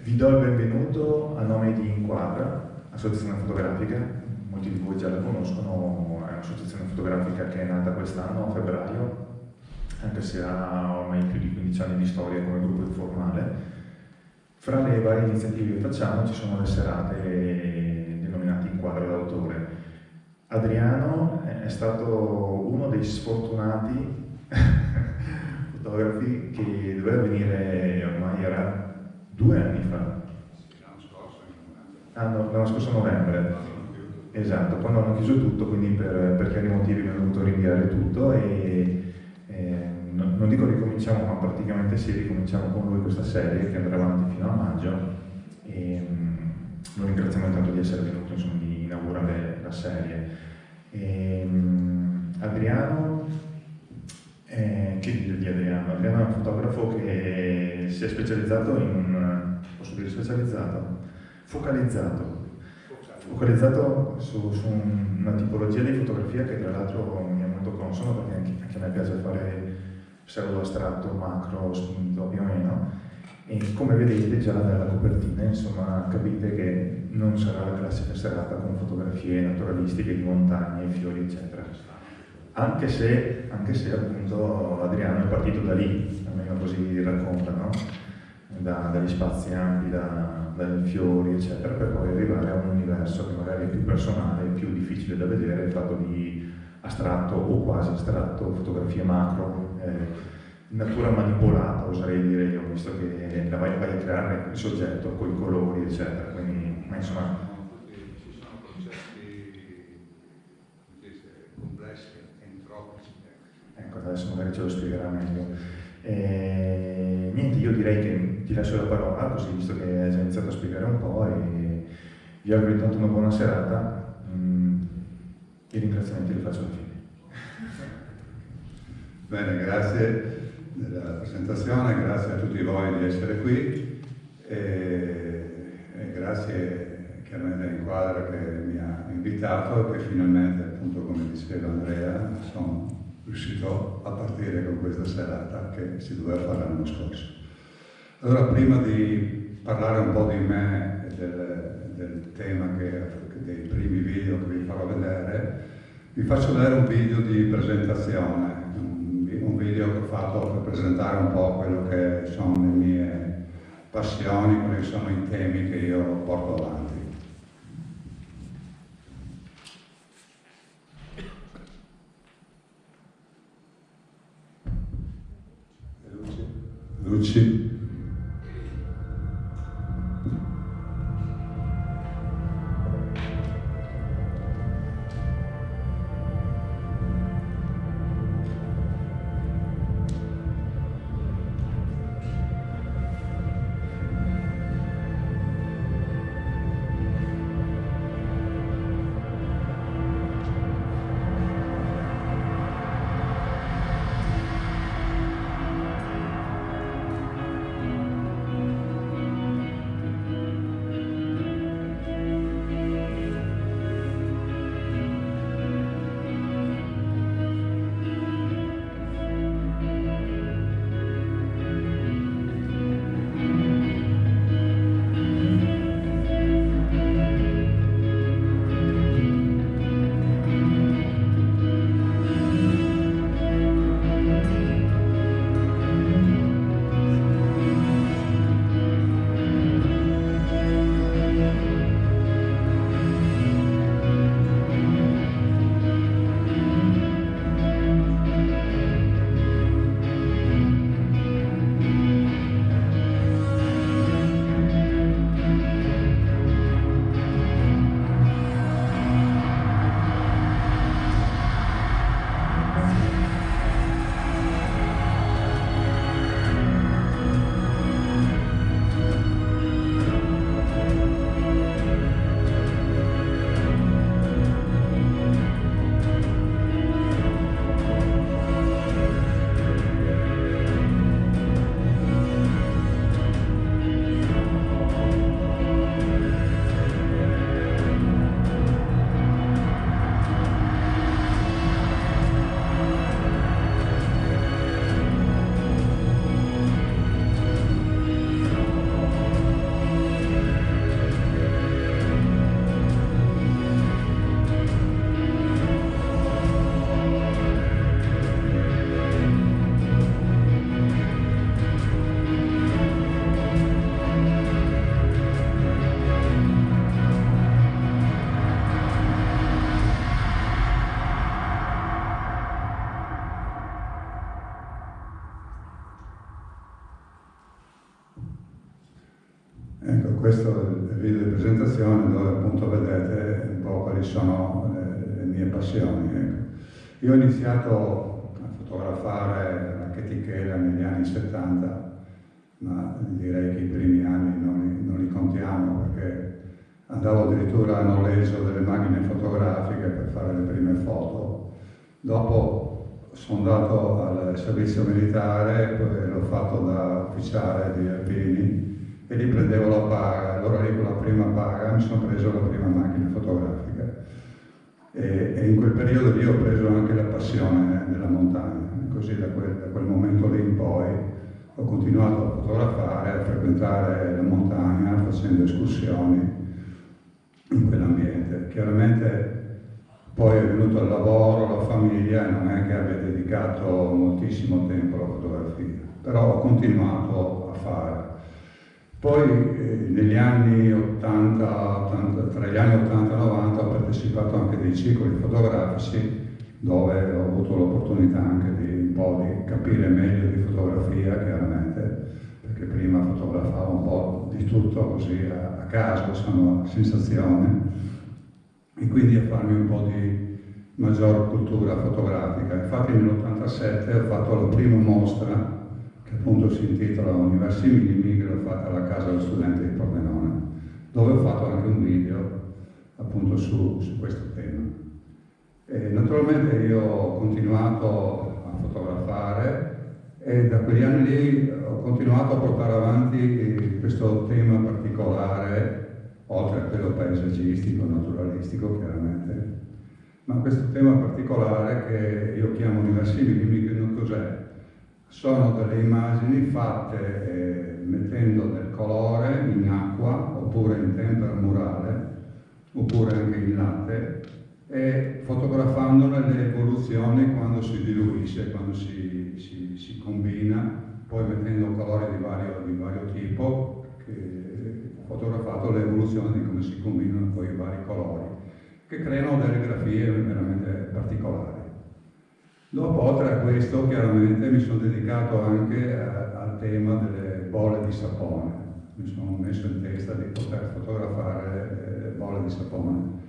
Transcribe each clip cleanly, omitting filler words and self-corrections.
Vi do il benvenuto a nome di Inquadra, associazione fotografica. Molti di voi già la conoscono, è un'associazione fotografica che è nata quest'anno a febbraio, anche se ha ormai più di 15 anni di storia come gruppo informale. Fra le varie iniziative che facciamo ci sono le serate denominate Inquadra d'autore. Adriano è stato uno dei sfortunati fotografi che doveva venire, ormai era 2 anni fa. L'anno scorso novembre. Esatto, quando hanno chiuso tutto, quindi per chiari motivi abbiamo dovuto rinviare tutto e non dico ricominciamo, ma praticamente sì, ricominciamo con lui questa serie che andrà avanti fino a maggio e lo ringraziamo tanto di essere venuto, insomma, di inaugurare la serie. Adriano, che dire di Adriano? Adriano è un fotografo che si è specializzato posso dire specializzato? Focalizzato su una tipologia di fotografia che tra l'altro mi è molto consona, perché anche a me piace fare pseudo astratto, macro, spinto più o meno, e come vedete già dalla copertina, insomma, capite che non sarà la classica serata con fotografie naturalistiche di montagne, fiori, eccetera. Anche se appunto Adriano è partito da lì, almeno così racconta, no? Dagli spazi ampi, dai fiori, eccetera, per poi arrivare a un universo che magari è più personale, più difficile da vedere, fatto di astratto o quasi astratto, fotografie macro, natura manipolata, oserei dire io, visto che la vai a creare il soggetto con i colori, eccetera. Quindi, ma insomma, ci sono concetti complessi, entropici. Ecco, adesso magari ce lo spiegherà meglio. Niente, io direi che ti lascio la parola, così, visto che hai già iniziato a spiegare un po', e vi auguro intanto una buona serata. I ringraziamenti li faccio alla fine. Bene, grazie della presentazione, grazie a tutti voi di essere qui e grazie chiaramente a Inquadra che mi ha invitato e che finalmente, appunto, come diceva Andrea, sono riuscito a partire con questa serata che si doveva fare l'anno scorso. Allora, prima di parlare un po' di me e del tema dei primi video che vi farò vedere, vi faccio vedere un video di presentazione, un video che ho fatto per presentare un po' quello che sono le mie passioni, quelli che sono i temi che io porto avanti. Luci. questo è il video di presentazione dove appunto vedete un po' quali sono le mie passioni. Ecco. Io ho iniziato a fotografare la chetichella negli anni 70, ma direi che i primi anni non li contiamo, perché andavo addirittura a noleggio delle macchine fotografiche per fare le prime foto. Dopo sono andato al servizio militare, poi l'ho fatto da ufficiale di alpini e lì prendevo la paga. Allora lì con la prima paga mi sono preso la prima macchina fotografica e in quel periodo lì ho preso anche la passione della montagna. E così da quel momento lì in poi ho continuato a fotografare, a frequentare la montagna facendo escursioni in quell'ambiente. Chiaramente poi è venuto il lavoro, la famiglia, e non è che abbia dedicato moltissimo tempo alla fotografia, però ho continuato a fare. Poi negli anni 80, tra gli anni 80 e 90 ho partecipato anche a dei circoli fotografici dove ho avuto l'opportunità anche di un po' di capire meglio di fotografia, chiaramente, perché prima fotografavo un po' di tutto così a caso, sono a sensazione, e quindi a farmi un po' di maggior cultura fotografica. Infatti nell'87 ho fatto la prima mostra, che appunto si intitola Universi Minimi, che l'ho fatta alla Casa dello Studente di Pordenone, dove ho fatto anche un video appunto su questo tema. E naturalmente io ho continuato a fotografare e da quegli anni lì ho continuato a portare avanti questo tema particolare, oltre a quello paesaggistico, naturalistico chiaramente, ma questo tema particolare che io chiamo Universi Minimi, che non cos'è? Sono delle immagini fatte mettendo del colore in acqua, oppure in tempera murale, oppure anche in latte, e fotografandone le evoluzioni quando si diluisce, quando si combina, poi mettendo colori di vario tipo, che ho fotografato le evoluzioni di come si combinano poi i vari colori, che creano delle grafie veramente particolari. Dopo, oltre a questo, chiaramente mi sono dedicato anche al tema delle bolle di sapone. Mi sono messo in testa di poter fotografare le bolle di sapone.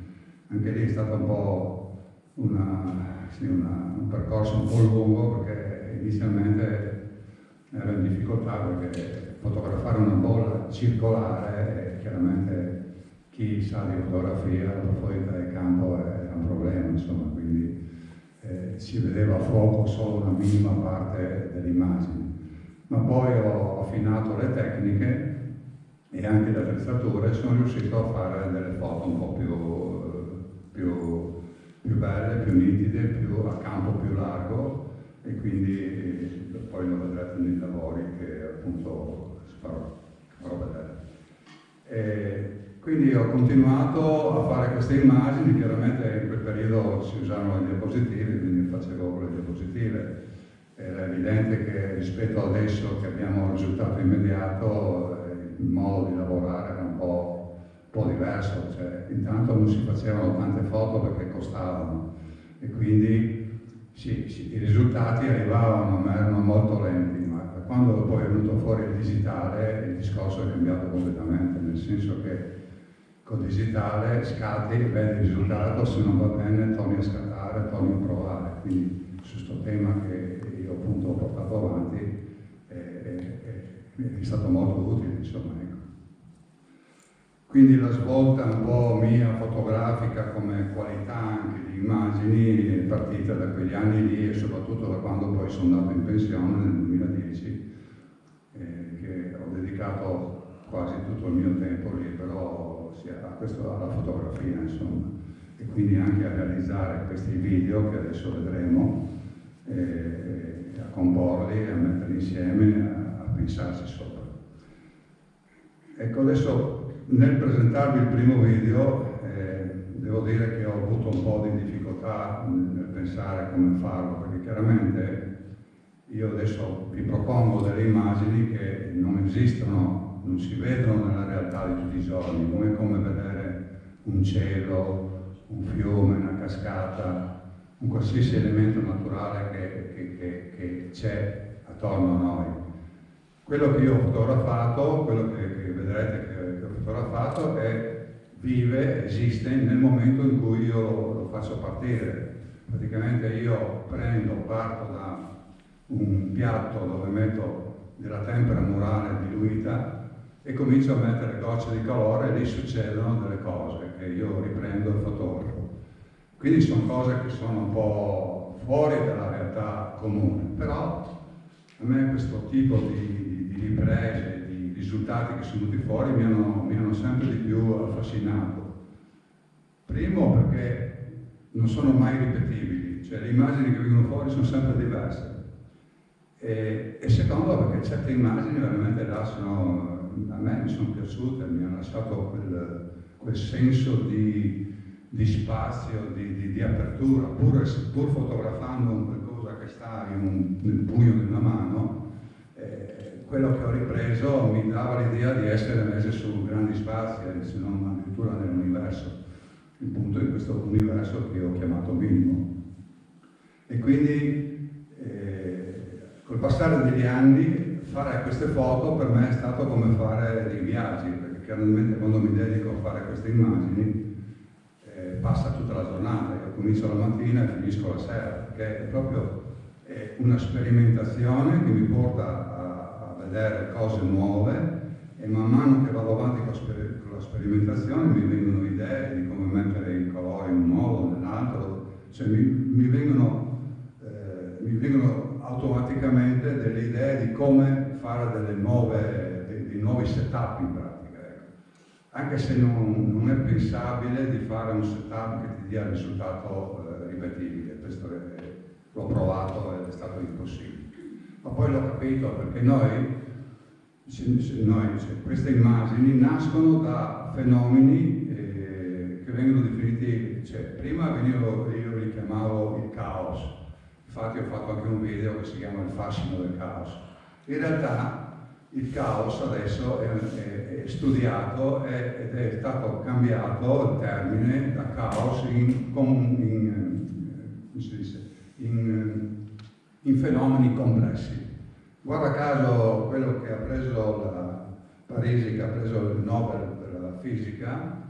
Anche lì è stato un po' un percorso un po' lungo, perché inizialmente ero in difficoltà, perché fotografare una bolla circolare, chiaramente chi sa di fotografia, la profondità del campo è un problema, insomma, quindi si vedeva a fuoco solo una minima parte delle immagini. Ma poi ho affinato le tecniche e anche le attrezzature e sono riuscito a fare delle foto un po' più belle, più nitide, a campo più largo, e quindi poi lo vedrete nei lavori che appunto farò vedere. Quindi ho continuato a fare queste immagini. Chiaramente in quel periodo si usavano le diapositive, quindi facevo con le diapositive. Era evidente che rispetto ad adesso, che abbiamo un risultato immediato, il modo di lavorare era un po' diverso. Cioè, intanto non si facevano tante foto perché costavano, e quindi i risultati arrivavano, ma erano molto lenti. Ma quando poi è venuto fuori il digitale, il discorso è cambiato completamente, nel senso che col digitale scatti, vedi il risultato, se non va bene torni a scattare, torni a provare. Quindi su questo tema che io appunto ho portato avanti è stato molto utile, insomma, ecco. Quindi la svolta un po' mia fotografica come qualità anche di immagini è partita da quegli anni lì, e soprattutto da quando poi sono andato in pensione nel 2010, che ho dedicato quasi tutto il mio tempo libero alla fotografia, insomma, e quindi anche a realizzare questi video che adesso vedremo, a comporli, a metterli insieme, a pensarci sopra. Ecco, adesso nel presentarvi il primo video devo dire che ho avuto un po' di difficoltà nel pensare come farlo, perché chiaramente io adesso vi propongo delle immagini che non esistono, non si vedono nella realtà di tutti i giorni, come vedere un cielo, un fiume, una cascata, un qualsiasi elemento naturale che c'è attorno a noi. quello che io ho fotografato, quello che vedrete che ho fotografato vive, esiste nel momento in cui io lo faccio partire. Praticamente io parto da un piatto dove metto della tempera murale diluita e comincio a mettere gocce di calore e lì succedono delle cose che io riprendo e fotografo. Quindi sono cose che sono un po' fuori dalla realtà comune, però a me questo tipo di riprese, di risultati che sono venuti fuori mi hanno sempre di più affascinato. Primo perché non sono mai ripetibili, cioè le immagini che vengono fuori sono sempre diverse. E secondo perché certe immagini veramente lasciano, a me mi sono piaciute, mi hanno lasciato quel senso di spazio, di apertura, pur fotografando qualcosa che sta nel pugno di una mano, quello che ho ripreso mi dava l'idea di essere messe su grandi spazi, se non addirittura nell'universo, il punto di questo universo che ho chiamato minimo. E quindi col passare degli anni fare queste foto per me è stato come fare dei viaggi, perché chiaramente quando mi dedico a fare queste immagini passa tutta la giornata, io comincio la mattina e finisco la sera, perché è proprio una sperimentazione che mi porta a vedere cose nuove e man mano che vado avanti con la sperimentazione mi vengono idee di come mettere i colori in un modo, nell'altro, cioè mi vengono automaticamente delle idee di come fare dei nuovi setup in pratica. Anche se non è pensabile di fare un setup che ti dia il risultato ripetibile, questo l'ho provato ed è stato impossibile. Ma poi l'ho capito perché queste immagini nascono da fenomeni che vengono definiti, cioè prima io li chiamavo il caos, infatti ho fatto anche un video che si chiama Il fascino del caos. In realtà il caos adesso è studiato ed è stato cambiato il termine da caos in fenomeni complessi. Guarda caso quello che ha preso Parisi, che ha preso il Nobel per la fisica,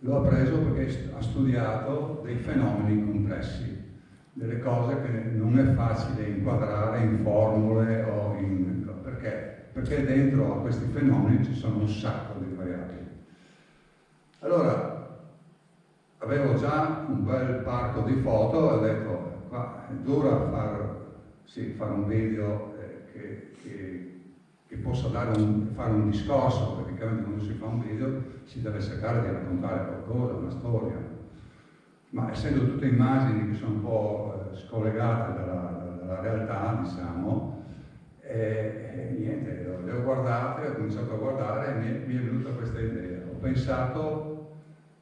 lo ha preso perché ha studiato dei fenomeni complessi, delle cose che non è facile inquadrare in formule o perché dentro a questi fenomeni ci sono un sacco di variabili. Allora, avevo già un bel parco di foto e ho detto, qua è dura fare un video che possa fare un discorso, perché chiaramente quando si fa un video si deve cercare di raccontare qualcosa, una storia. Ma essendo tutte immagini che sono un po' scollegate dalla realtà, diciamo, niente, le ho guardate, ho cominciato a guardare e mi è venuta questa idea. Ho pensato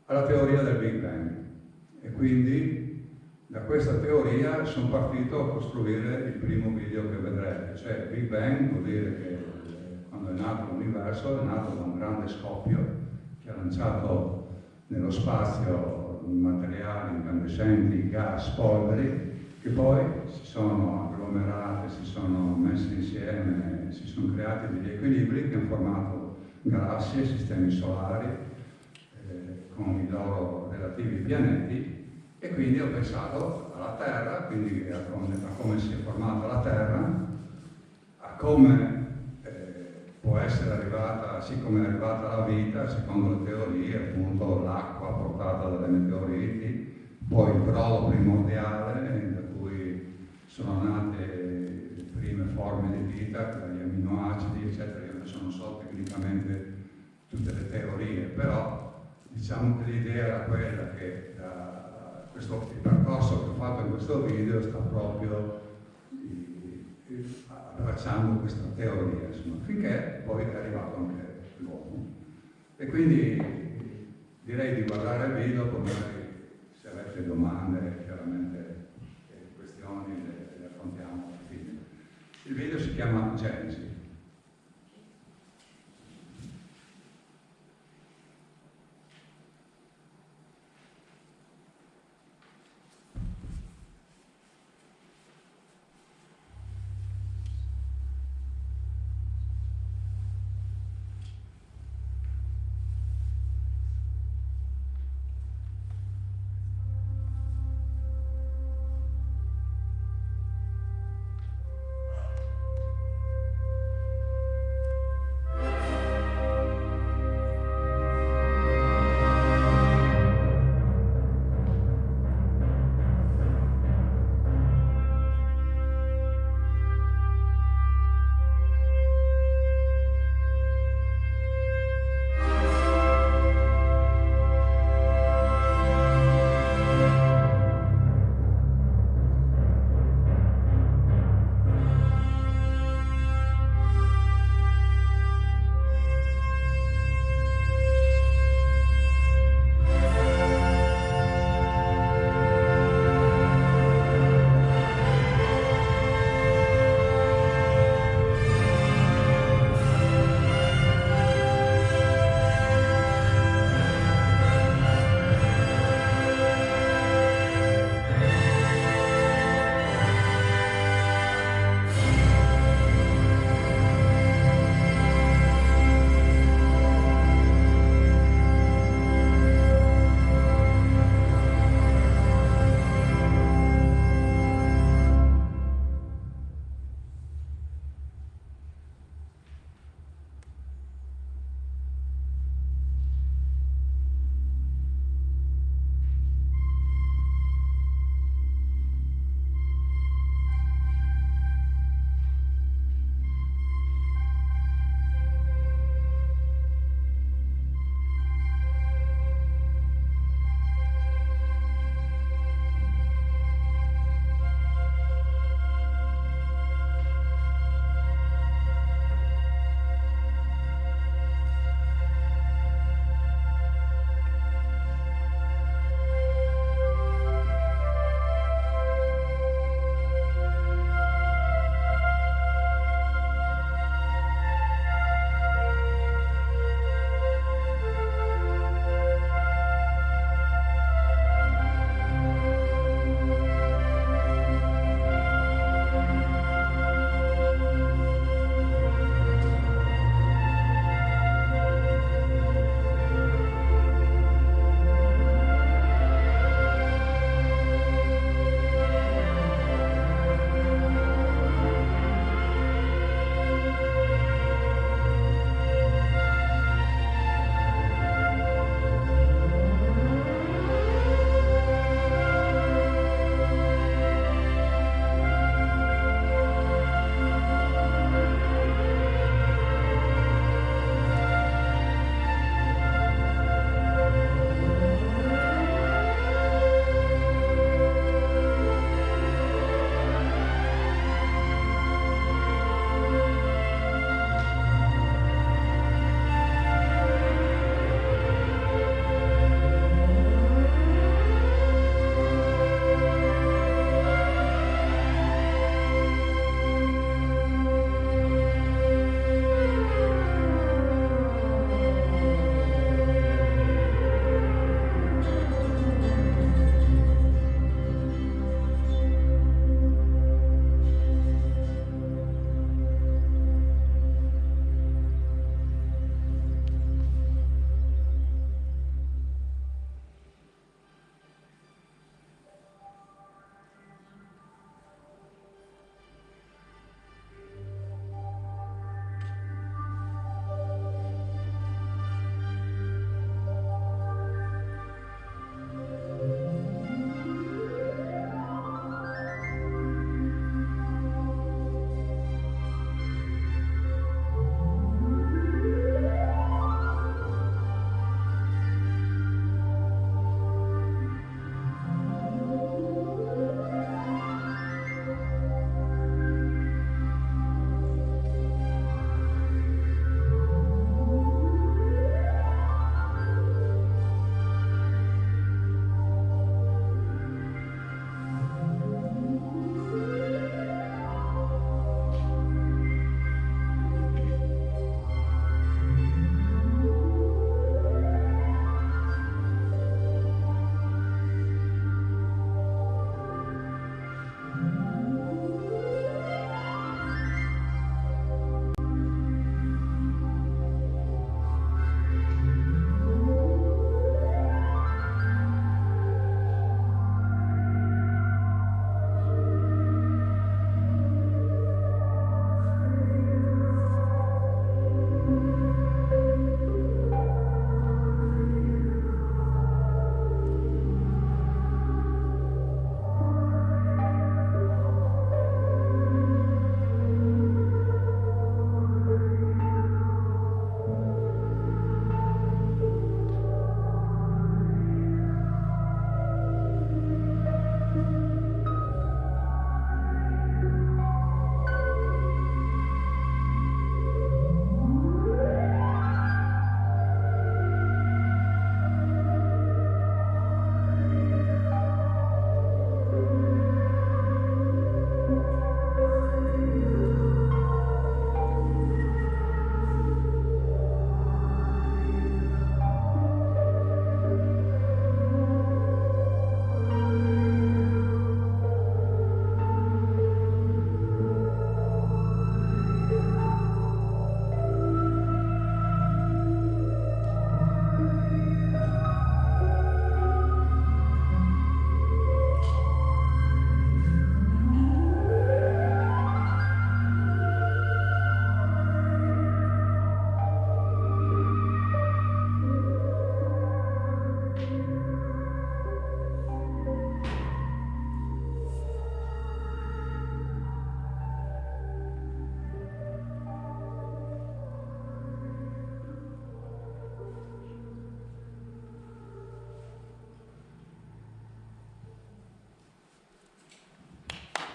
alla teoria del Big Bang e quindi da questa teoria sono partito a costruire il primo video che vedrete. Cioè Big Bang vuol dire che quando è nato l'universo è nato da un grande scoppio che ha lanciato nello spazio materiali incandescenti, gas, polveri, che poi si sono agglomerate, si sono messe insieme, si sono creati degli equilibri che hanno formato galassie, sistemi solari, con i loro relativi pianeti, e quindi ho pensato alla Terra, quindi a come si è formata la Terra, a come può essere arrivata, siccome è arrivata la vita, secondo le teorie, appunto l'acqua portata dalle meteoriti, poi il brodo primordiale, da cui sono nate le prime forme di vita, gli aminoacidi, eccetera. Io adesso non so tecnicamente tutte le teorie, però diciamo che l'idea era quella che il percorso che ho fatto in questo video sta proprio abbracciando questa teoria, insomma, finché poi è arrivato anche l'uomo. E quindi direi di guardare il video, poi magari se avete domande, chiaramente questioni le affrontiamo alla fine. Il video si chiama Genesi.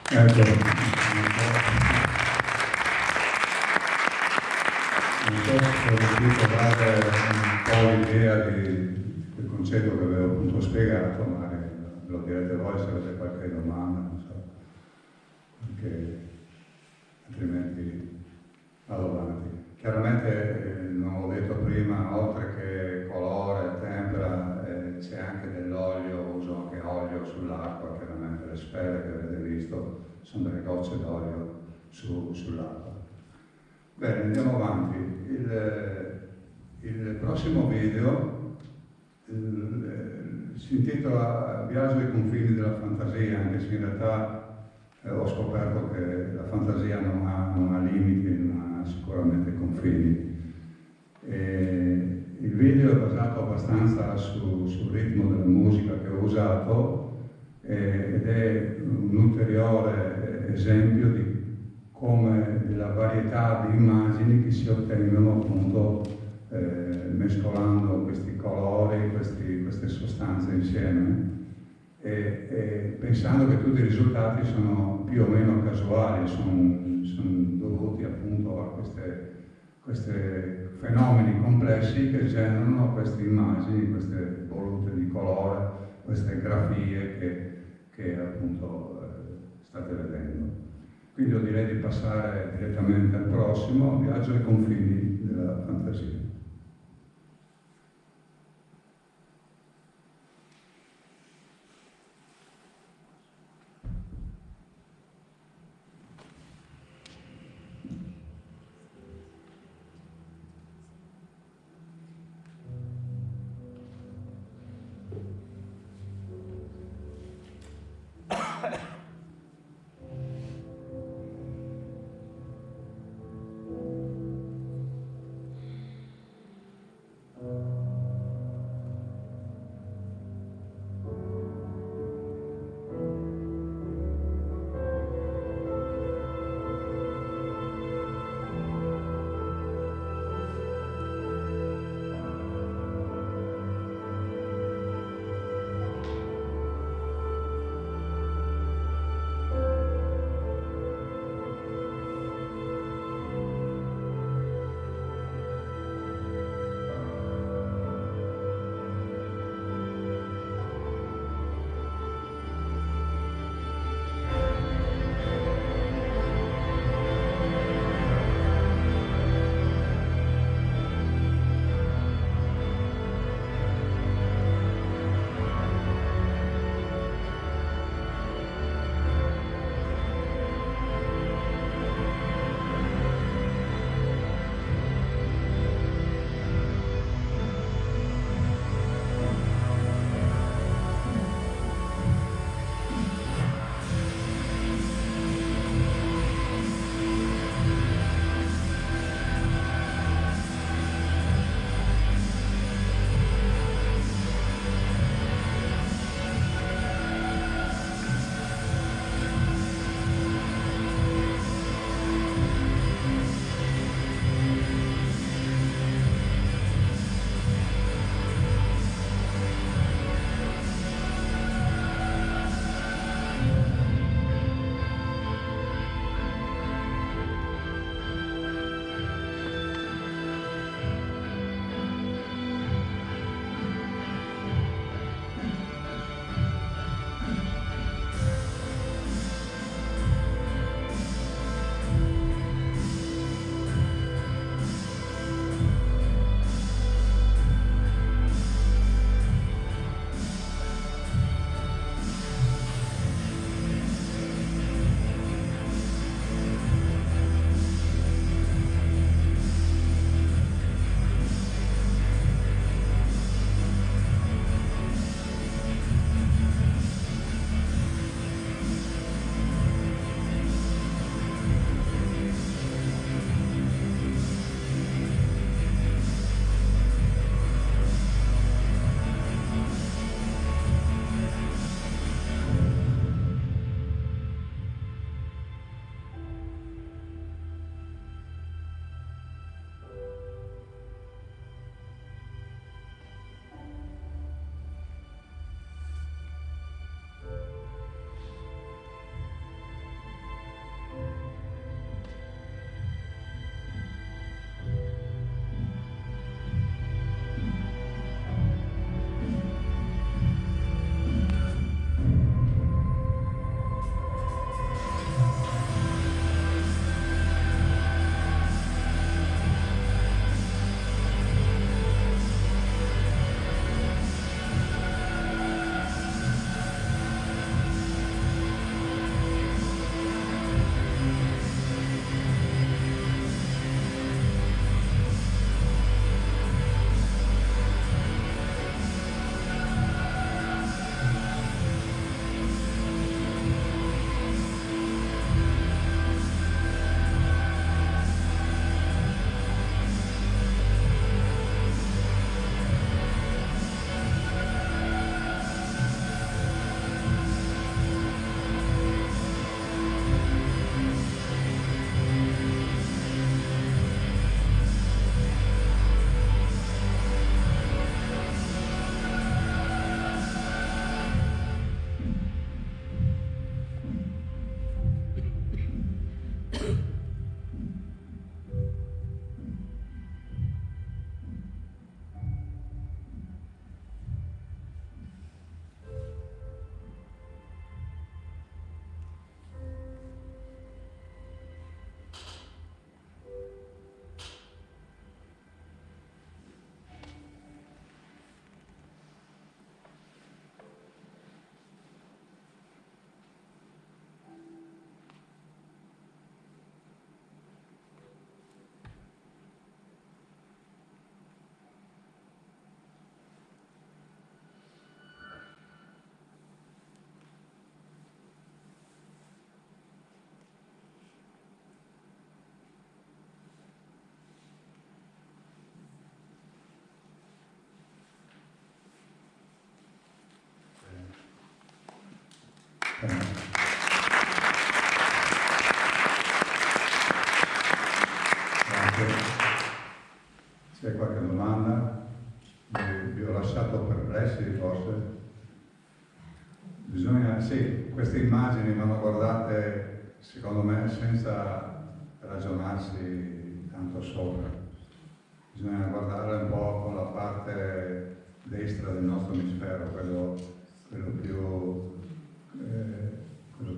Ecco, non so se ho riuscito a dare un po' l'idea del concetto che avevo appunto spiegato, ma lo direte voi se avete qualche domanda, non so, perché altrimenti vado avanti. Chiaramente, non l'ho detto prima, oltre che colore, tempera, c'è anche dell'olio, uso anche olio sull'acqua, chiaramente le sfere che avete visto sono delle gocce d'olio sull'acqua. Bene, andiamo avanti. Il prossimo video si intitola Viaggio ai confini della fantasia, anche se in realtà ho scoperto che la fantasia non ha limiti, non ha sicuramente confini. Il video è basato abbastanza sul ritmo della musica che ho usato ed è un ulteriore esempio di come la varietà di immagini che si ottengono appunto mescolando questi colori, queste sostanze insieme e pensando che tutti i risultati sono più o meno casuali, sono dovuti appunto a questi fenomeni complessi che generano queste immagini, queste volute di colore, queste grafie che appunto state vedendo. Quindi io direi di passare direttamente al prossimo, Viaggio ai confini della fantasia. C'è qualche domanda? Vi ho lasciato perplessi forse? Bisogna, sì, queste immagini vanno guardate, secondo me, senza ragionarsi tanto sopra. Bisogna guardarle un po' con la parte destra del nostro emisfero, quello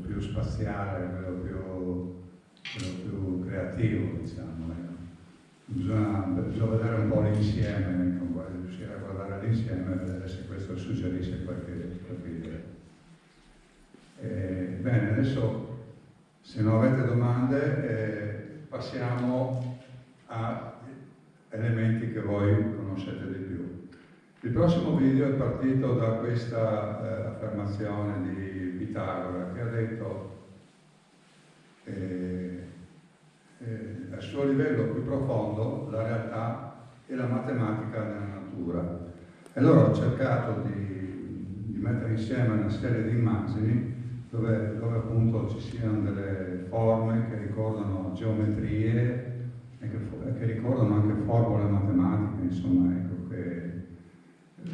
più spaziale, quello più creativo, diciamo. Bisogna vedere un po' l'insieme, riuscire a guardare l'insieme e vedere se questo suggerisce qualche idea. Bene, adesso se non avete domande passiamo a elementi che voi conoscete di più. Il prossimo video è partito da questa affermazione di Pitagora che ha detto al suo livello più profondo la realtà è la matematica della natura. E allora ho cercato di mettere insieme una serie di immagini dove appunto ci siano delle forme che ricordano geometrie e che ricordano anche formule matematiche, insomma, ecco, che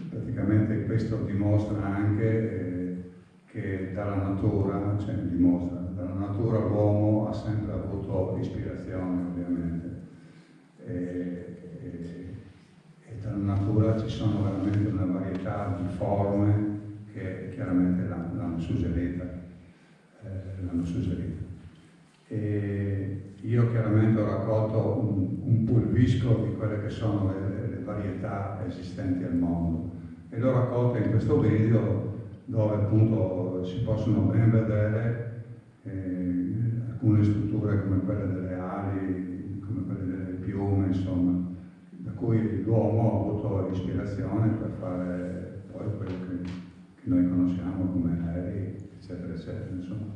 praticamente questo dimostra anche che dalla natura, cioè dimostra, dalla natura l'uomo ha sempre avuto ispirazione, ovviamente, e dalla natura ci sono veramente una varietà di forme che chiaramente l'hanno suggerita. E io chiaramente ho raccolto un pulvisco di quelle che sono le varietà esistenti al mondo e l'ho raccolto in questo video dove appunto si possono ben vedere alcune strutture come quelle delle ali, come quelle delle piume, insomma, da cui l'uomo ha avuto ispirazione per fare poi quello che noi conosciamo come aerei, eccetera, eccetera, insomma.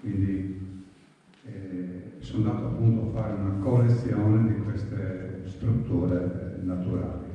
Quindi sono andato appunto a fare una collezione di queste strutture naturali.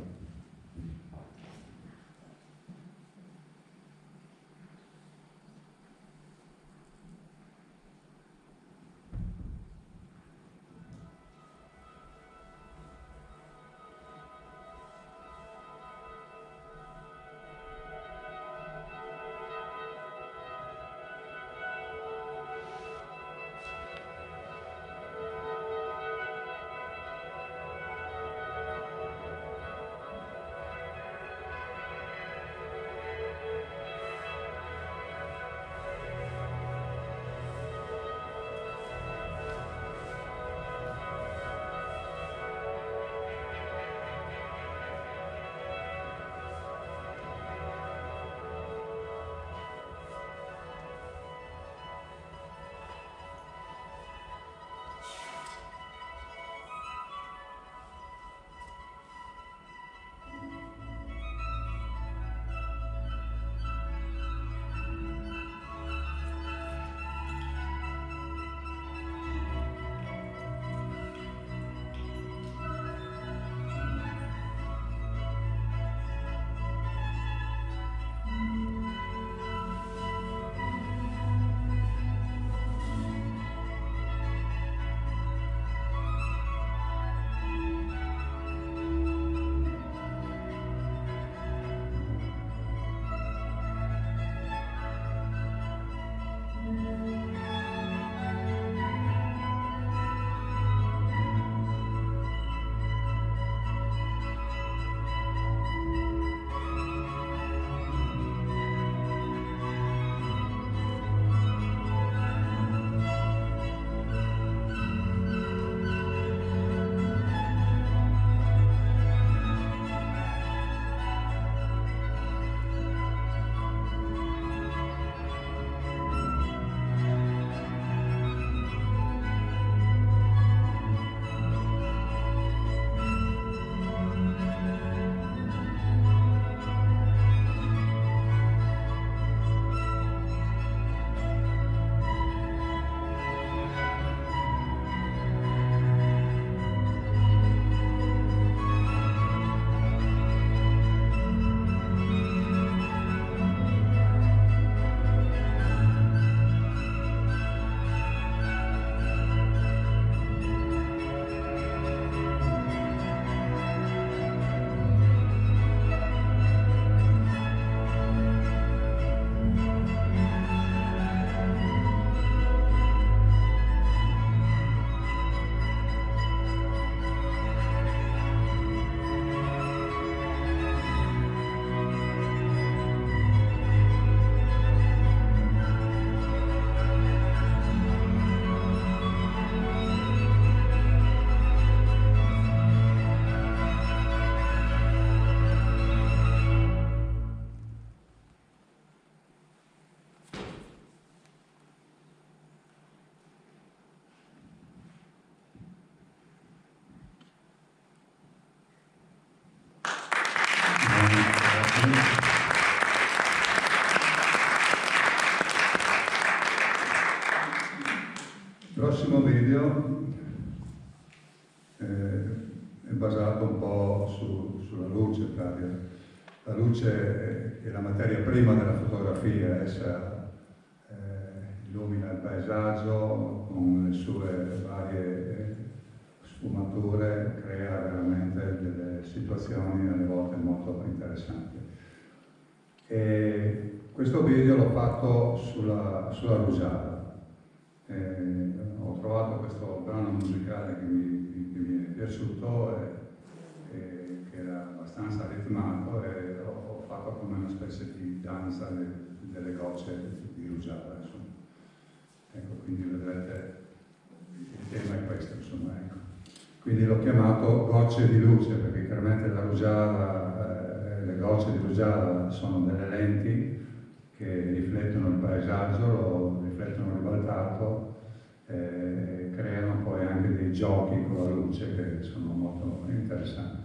Il prossimo video è basato un po' sulla luce, in pratica. La luce è la materia prima della fotografia, essa illumina il paesaggio con le sue varie sfumature, crea veramente delle situazioni alle volte molto interessanti. E questo video l'ho fatto sulla rugiada. Ho trovato questo brano musicale che mi è piaciuto e che era abbastanza ritmato, e ho fatto come una specie di danza delle gocce di rugiada, insomma. Ecco, quindi vedrete, il tema è questo, insomma, ecco. Quindi l'ho chiamato gocce di luce, perché chiaramente la rugiada, le gocce di rugiada sono delle lenti che riflettono il paesaggio, lo riflettono ribaltato, creano poi anche dei giochi con la luce che sono molto interessanti.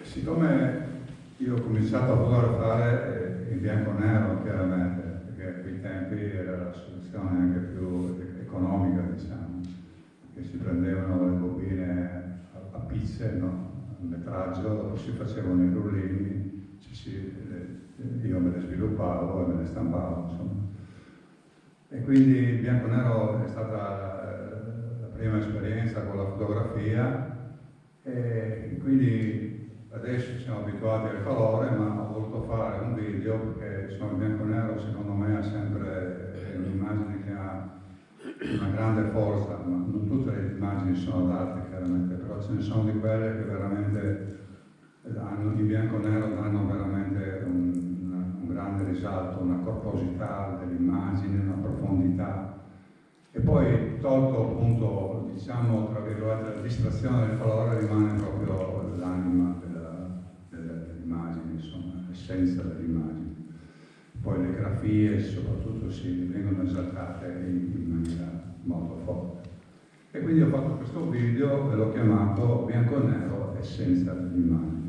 Siccome io ho cominciato a fotografare in bianco e nero, chiaramente, perché a quei tempi era la soluzione anche più economica, diciamo, che si prendevano le bobine a pizze, no? A metraggio, dopo si facevano i rullini, io me le sviluppavo e me le stampavo, insomma. E quindi il bianco e nero è stata la prima esperienza con la fotografia, e quindi ad adesso siamo abituati al colore, ma ho voluto fare un video perché insomma, il bianco e nero secondo me ha sempre un'immagine che ha una grande forza, ma non tutte le immagini sono adatte chiaramente, però ce ne sono di quelle che veramente in bianco e nero danno veramente un grande risalto, una corposità dell'immagine, una profondità. E poi tolto appunto, diciamo, tra virgolette, la distrazione del colore, rimane proprio l'anima dell'immagine, insomma, l'essenza dell'immagine. Poi le grafie soprattutto vengono esaltate in maniera molto forte. E quindi ho fatto questo video e l'ho chiamato Bianco e Nero, essenza dell'immagine.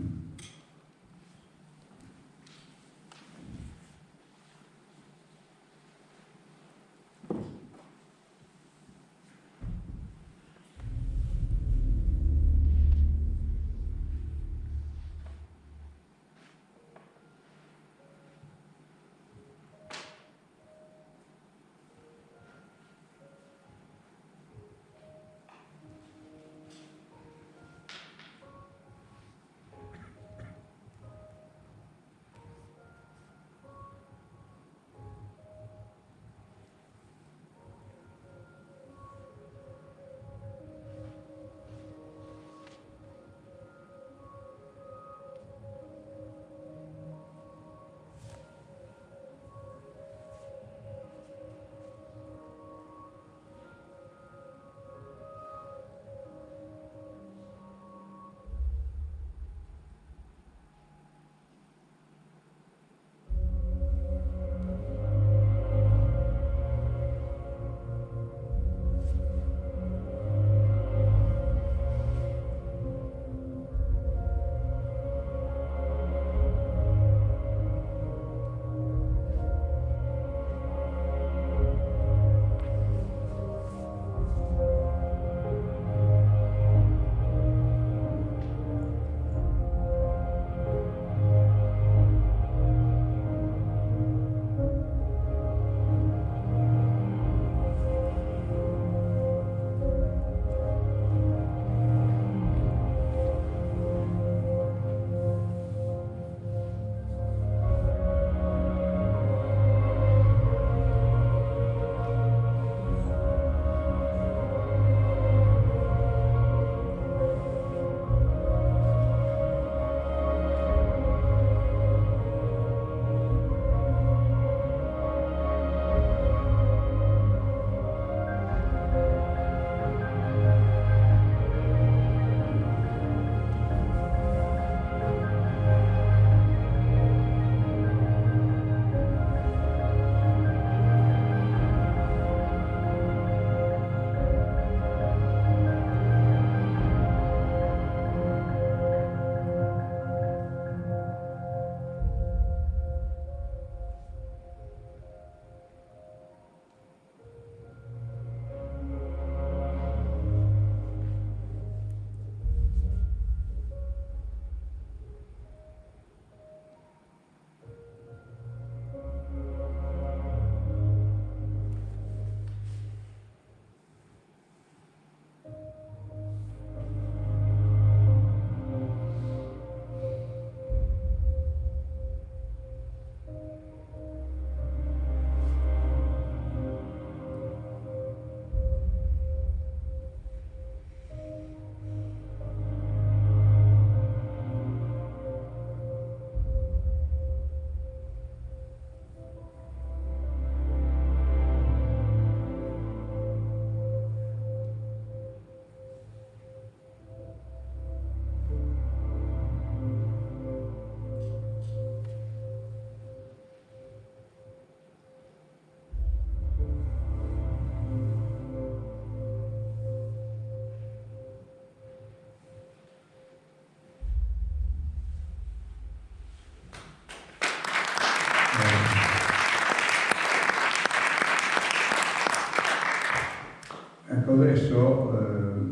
Ecco, adesso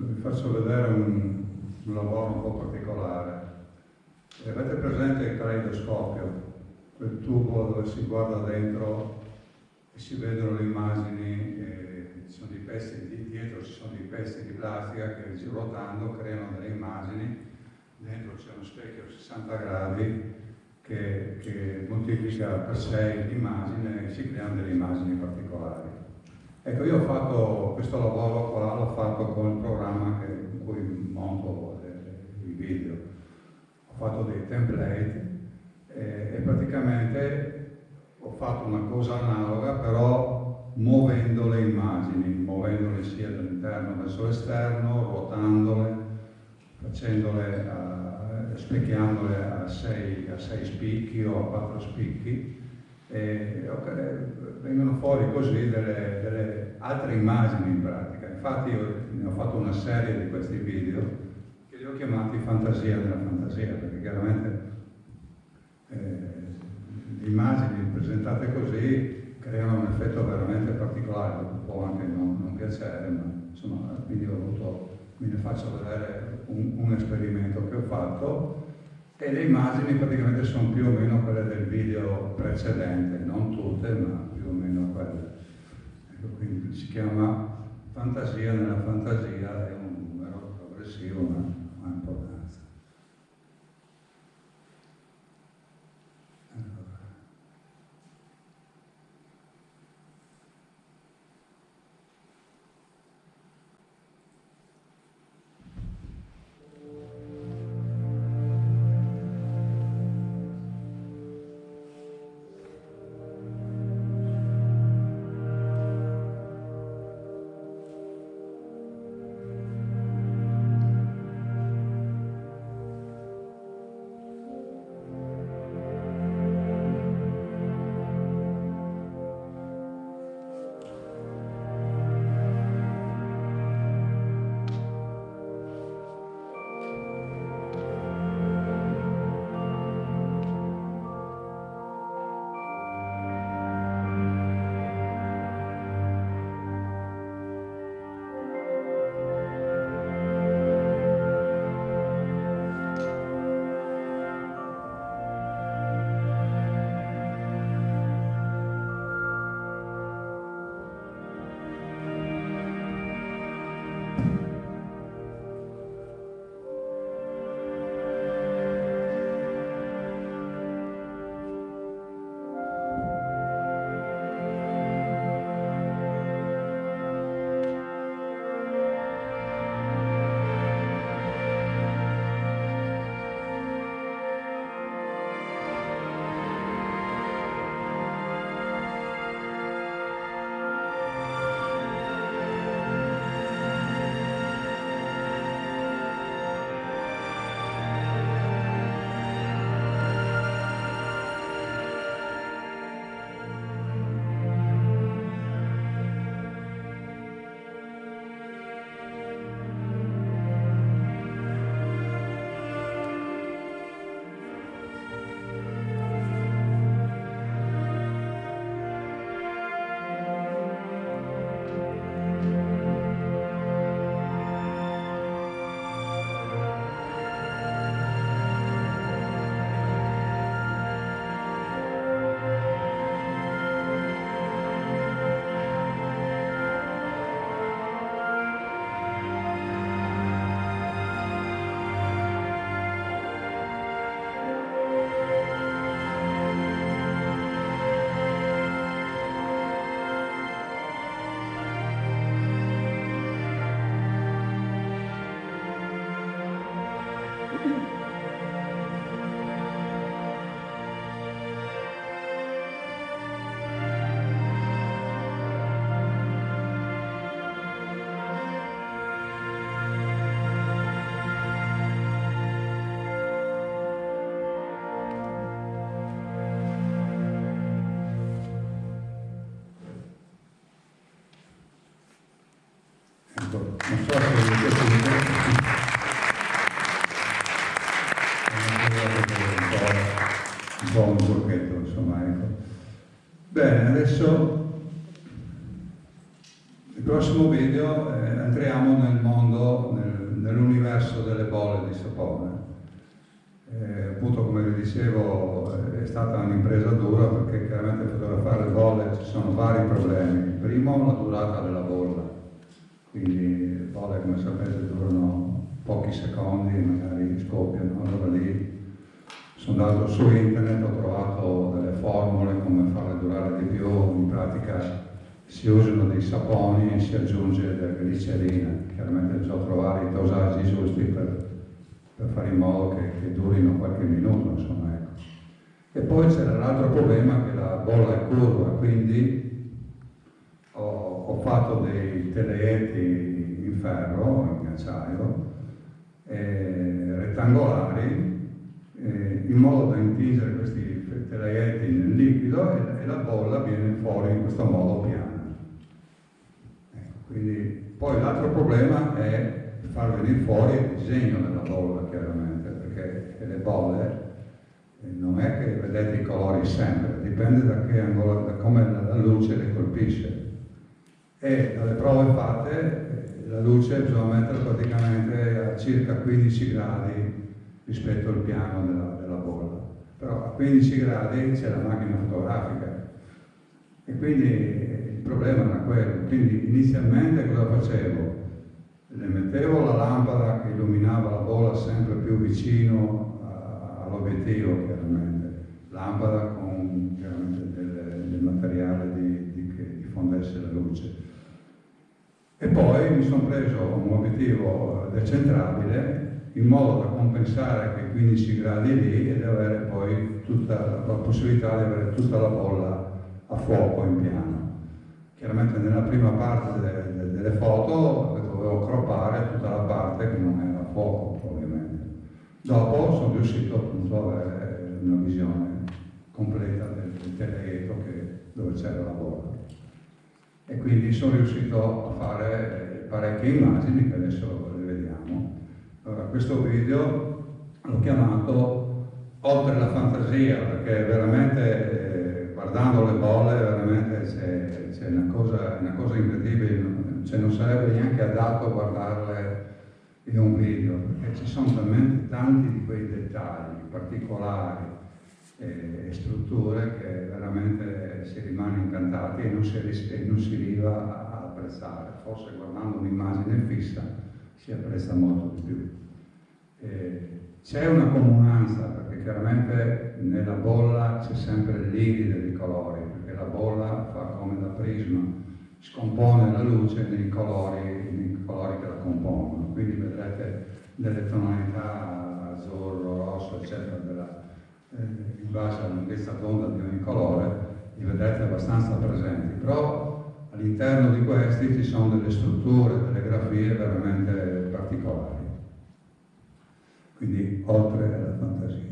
vi faccio vedere un lavoro un po' particolare. Avete presente il caleidoscopio, quel tubo dove si guarda dentro e si vedono le immagini, ci sono dei pezzi, dietro ci sono dei pezzi di plastica che ruotando creano delle immagini, dentro dietro c'è uno specchio a 60 gradi che moltiplica per 6 l'immagine e si creano delle immagini particolari. Ecco, io ho fatto questo lavoro qua, l'ho fatto con il programma in cui monto i video. Ho fatto dei template e praticamente ho fatto una cosa analoga, però muovendo le immagini, muovendole sia dall'interno verso l'esterno, ruotandole, specchiandole a 6 spicchi o a 4 spicchi, e vengono fuori così delle altre immagini in pratica. Infatti io ne ho fatto una serie di questi video che li ho chiamati Fantasia nella fantasia, perché chiaramente le immagini presentate così creano un effetto veramente particolare, può anche non piacere, ma insomma quindi ho voluto, vi ne faccio vedere un esperimento che ho fatto, e le immagini praticamente sono più o meno quelle del video precedente, non tutte, ma più o meno quelle. Ecco, quindi si chiama Fantasia nella fantasia, è un numero progressivo, ma ha importanza. Non so se vi piace un po' un giochetto, insomma, ecco. Bene, adesso nel prossimo video entriamo nel mondo, nell'universo delle bolle di sapone. Appunto, come vi dicevo, è stata un'impresa dura perché chiaramente fotografare le bolle ci sono vari problemi. Il primo, la durata della bolla. Quindi le bolle, come sapete, durano pochi secondi, magari scoppiano, allora invaso su internet, ho trovato delle formule come farle durare di più. In pratica si usano dei saponi e si aggiunge della glicerina. Chiaramente bisogna trovare i dosaggi giusti per fare in modo che durino qualche minuto, insomma, ecco. E poi c'era l'altro problema, che la bolla è curva, quindi ho fatto dei teleetti in ferro, in acciaio, rettangolari, in modo da intingere questi teleetti nel liquido e la bolla viene fuori in questo modo piana. Ecco, quindi, poi l'altro problema è far venire fuori il disegno della bolla, chiaramente, perché le bolle non è che vedete i colori sempre, dipende da che angolo, da come la luce le colpisce. E dalle prove fatte la luce bisogna mettere praticamente a circa 15 gradi rispetto al piano della bolla. Però a 15 gradi c'è la macchina fotografica e quindi il problema era quello. Quindi inizialmente cosa facevo? Le mettevo la lampada che illuminava la bolla sempre più vicino all'obiettivo, chiaramente, lampada con chiaramente del materiale che diffondesse la luce. E poi mi sono preso un obiettivo decentrabile in modo da compensare quei 15 gradi lì e di avere poi tutta la possibilità di avere tutta la bolla a fuoco in piano. Chiaramente nella prima parte delle foto dovevo croppare tutta la parte che non era a fuoco, ovviamente. Dopo sono riuscito appunto ad avere una visione completa del teleetto dove c'era la bolla. E quindi sono riuscito a fare parecchie immagini che adesso le vediamo. Allora, questo video l'ho chiamato Oltre la fantasia, perché veramente guardando le bolle veramente c'è una cosa incredibile, cioè non sarebbe neanche adatto guardarle in un video, perché ci sono talmente tanti di quei dettagli particolari e strutture che veramente si rimane incantati e non si arriva a apprezzare. Forse guardando un'immagine fissa si apprezza molto di più. C'è una comunanza, perché chiaramente nella bolla c'è sempre l'iride dei colori, perché la bolla fa come da prisma, scompone la luce nei colori che la compongono, quindi vedrete delle tonalità azzurro, rosso, eccetera, in base alla lunghezza d'onda di ogni colore, li vedrete abbastanza presenti, però all'interno di questi ci sono delle strutture, delle grafie veramente particolari. Quindi oltre alla fantasia.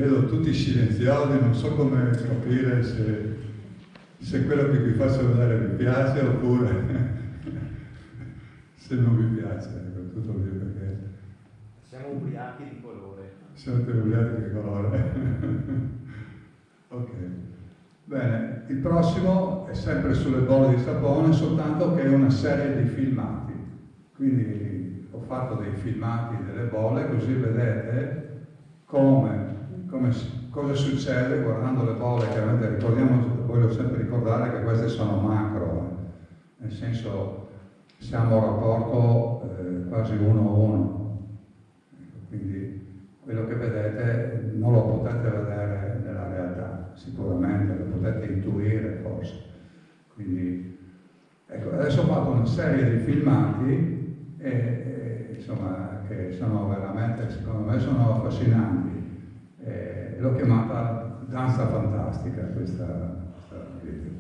vedo tutti silenziosi, non so come capire se quello che vi faccio vedere vi piace oppure se non vi piace, ecco, tutto lì perché... Siamo ubriachi di colore. Siamo ubriachi di colore. Ok. Bene, il prossimo è sempre sulle bolle di sapone, soltanto che è una serie di filmati. Quindi ho fatto dei filmati delle bolle, così vedete cosa succede guardando le bolle. Chiaramente voglio sempre ricordare che queste sono macro, nel senso siamo a rapporto quasi 1:1. Quindi quello che vedete non lo potete vedere nella realtà, sicuramente lo potete intuire forse. Quindi ecco, adesso ho fatto una serie di filmati insomma, che sono veramente, secondo me, sono affascinanti. L'ho chiamata danza fantastica questa video.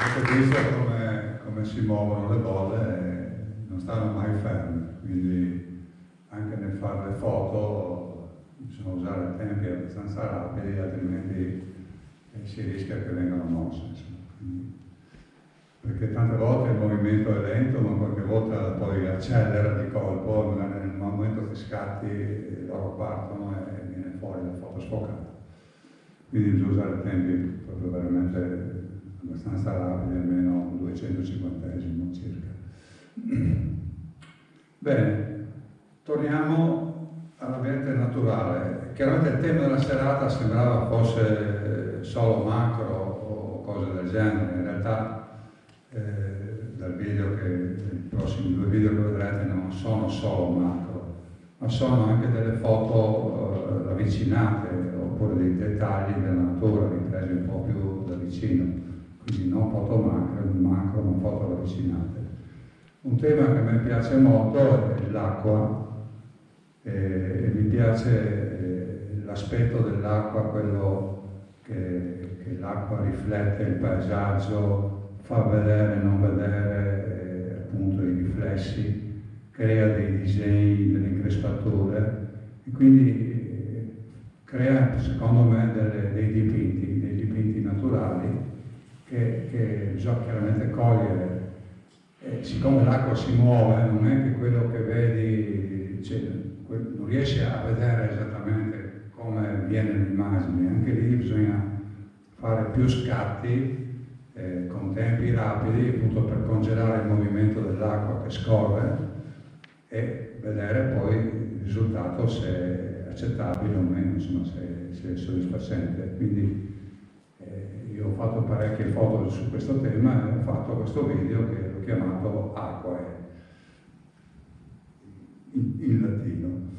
avete visto come si muovono le bolle e non stanno mai ferme, quindi anche nel fare le foto bisogna usare tempi abbastanza rapidi, altrimenti si rischia che vengano mosse. Insomma. Quindi, perché tante volte il movimento è lento, ma qualche volta poi accelera di colpo, magari nel momento che scatti loro partono e viene fuori la foto sfocata. Quindi bisogna usare tempi proprio veramente abbastanza rapidi, almeno 250esimo circa. Bene, torniamo all'ambiente naturale. Chiaramente il tema della serata sembrava fosse solo macro o cose del genere, in realtà dal video i prossimi 2 video che vedrete non sono solo macro, ma sono anche delle foto ravvicinate oppure dei dettagli della natura ripresi un po' più da vicino, quindi non foto macro ma foto ravvicinate. Un tema che a me piace molto è l'acqua e mi piace l'aspetto dell'acqua, quello che l'acqua riflette il paesaggio, fa vedere, non vedere appunto i riflessi, crea dei disegni, delle increspature e quindi crea secondo me dei dipinti naturali che bisogna chiaramente cogliere. E siccome l'acqua si muove, non è che quello che vedi, cioè, non riesci a vedere esattamente come viene l'immagine, anche lì bisogna fare più scatti con tempi rapidi, appunto per congelare il movimento dell'acqua che scorre e vedere poi il risultato se è accettabile o meno, insomma se è soddisfacente. Quindi io ho fatto parecchie foto su questo tema e ho fatto questo video che l'ho chiamato Acqua in latino.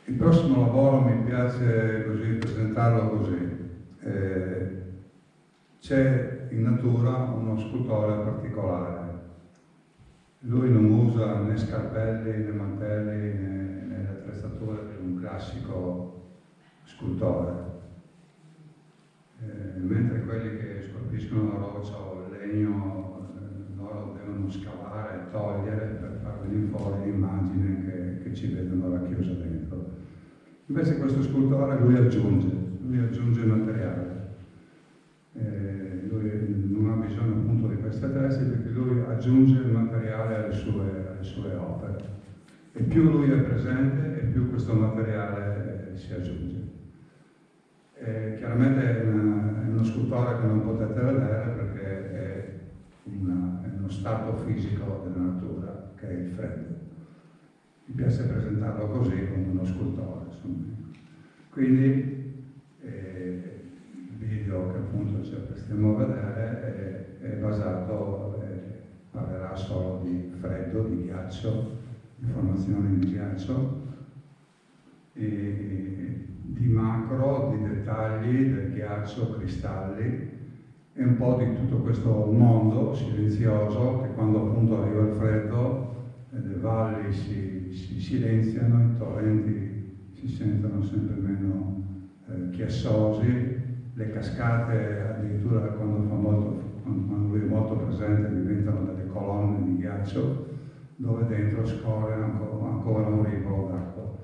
Il prossimo lavoro mi piace così presentarlo così. C'è in natura uno scultore particolare. Lui non usa né scarpelli né mantelli né le attrezzature di un classico scultore. Mentre quelli che scolpiscono la roccia o il legno loro devono scavare e togliere per far venire fuori l'immagine che ci vedono racchiusa dentro. Invece questo scultore lui aggiunge materiale. Lui non ha bisogno appunto di questi attrezzi perché lui aggiunge il materiale alle sue opere. E più lui è presente e più questo materiale si aggiunge. Chiaramente è uno scultore che non potete vedere perché è uno stato fisico della natura, che è il freddo. Mi piace presentarlo così come uno scultore. Insomma. Quindi il video che appunto ci apprestiamo a vedere è basato, parlerà solo di freddo, di ghiaccio, di formazioni di ghiaccio, di macro, di dettagli del ghiaccio, cristalli e un po' di tutto questo mondo silenzioso che quando appunto arriva il freddo le valli si silenziano, i torrenti si sentono sempre meno chiassosi, le cascate addirittura quando lui è molto presente diventano delle colonne di ghiaccio dove dentro scorre ancora un rivolo d'acqua.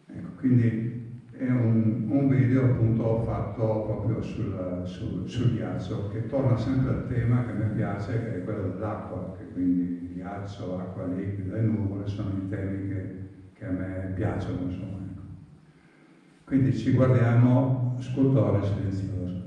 Ecco, quindi è un video appunto fatto proprio sul ghiaccio, che torna sempre al tema che a me piace, che è quello dell'acqua, che quindi ghiaccio, acqua liquida e nuvole sono i temi che a me piacciono, insomma. Ecco. Quindi ci guardiamo scultore silenzioso.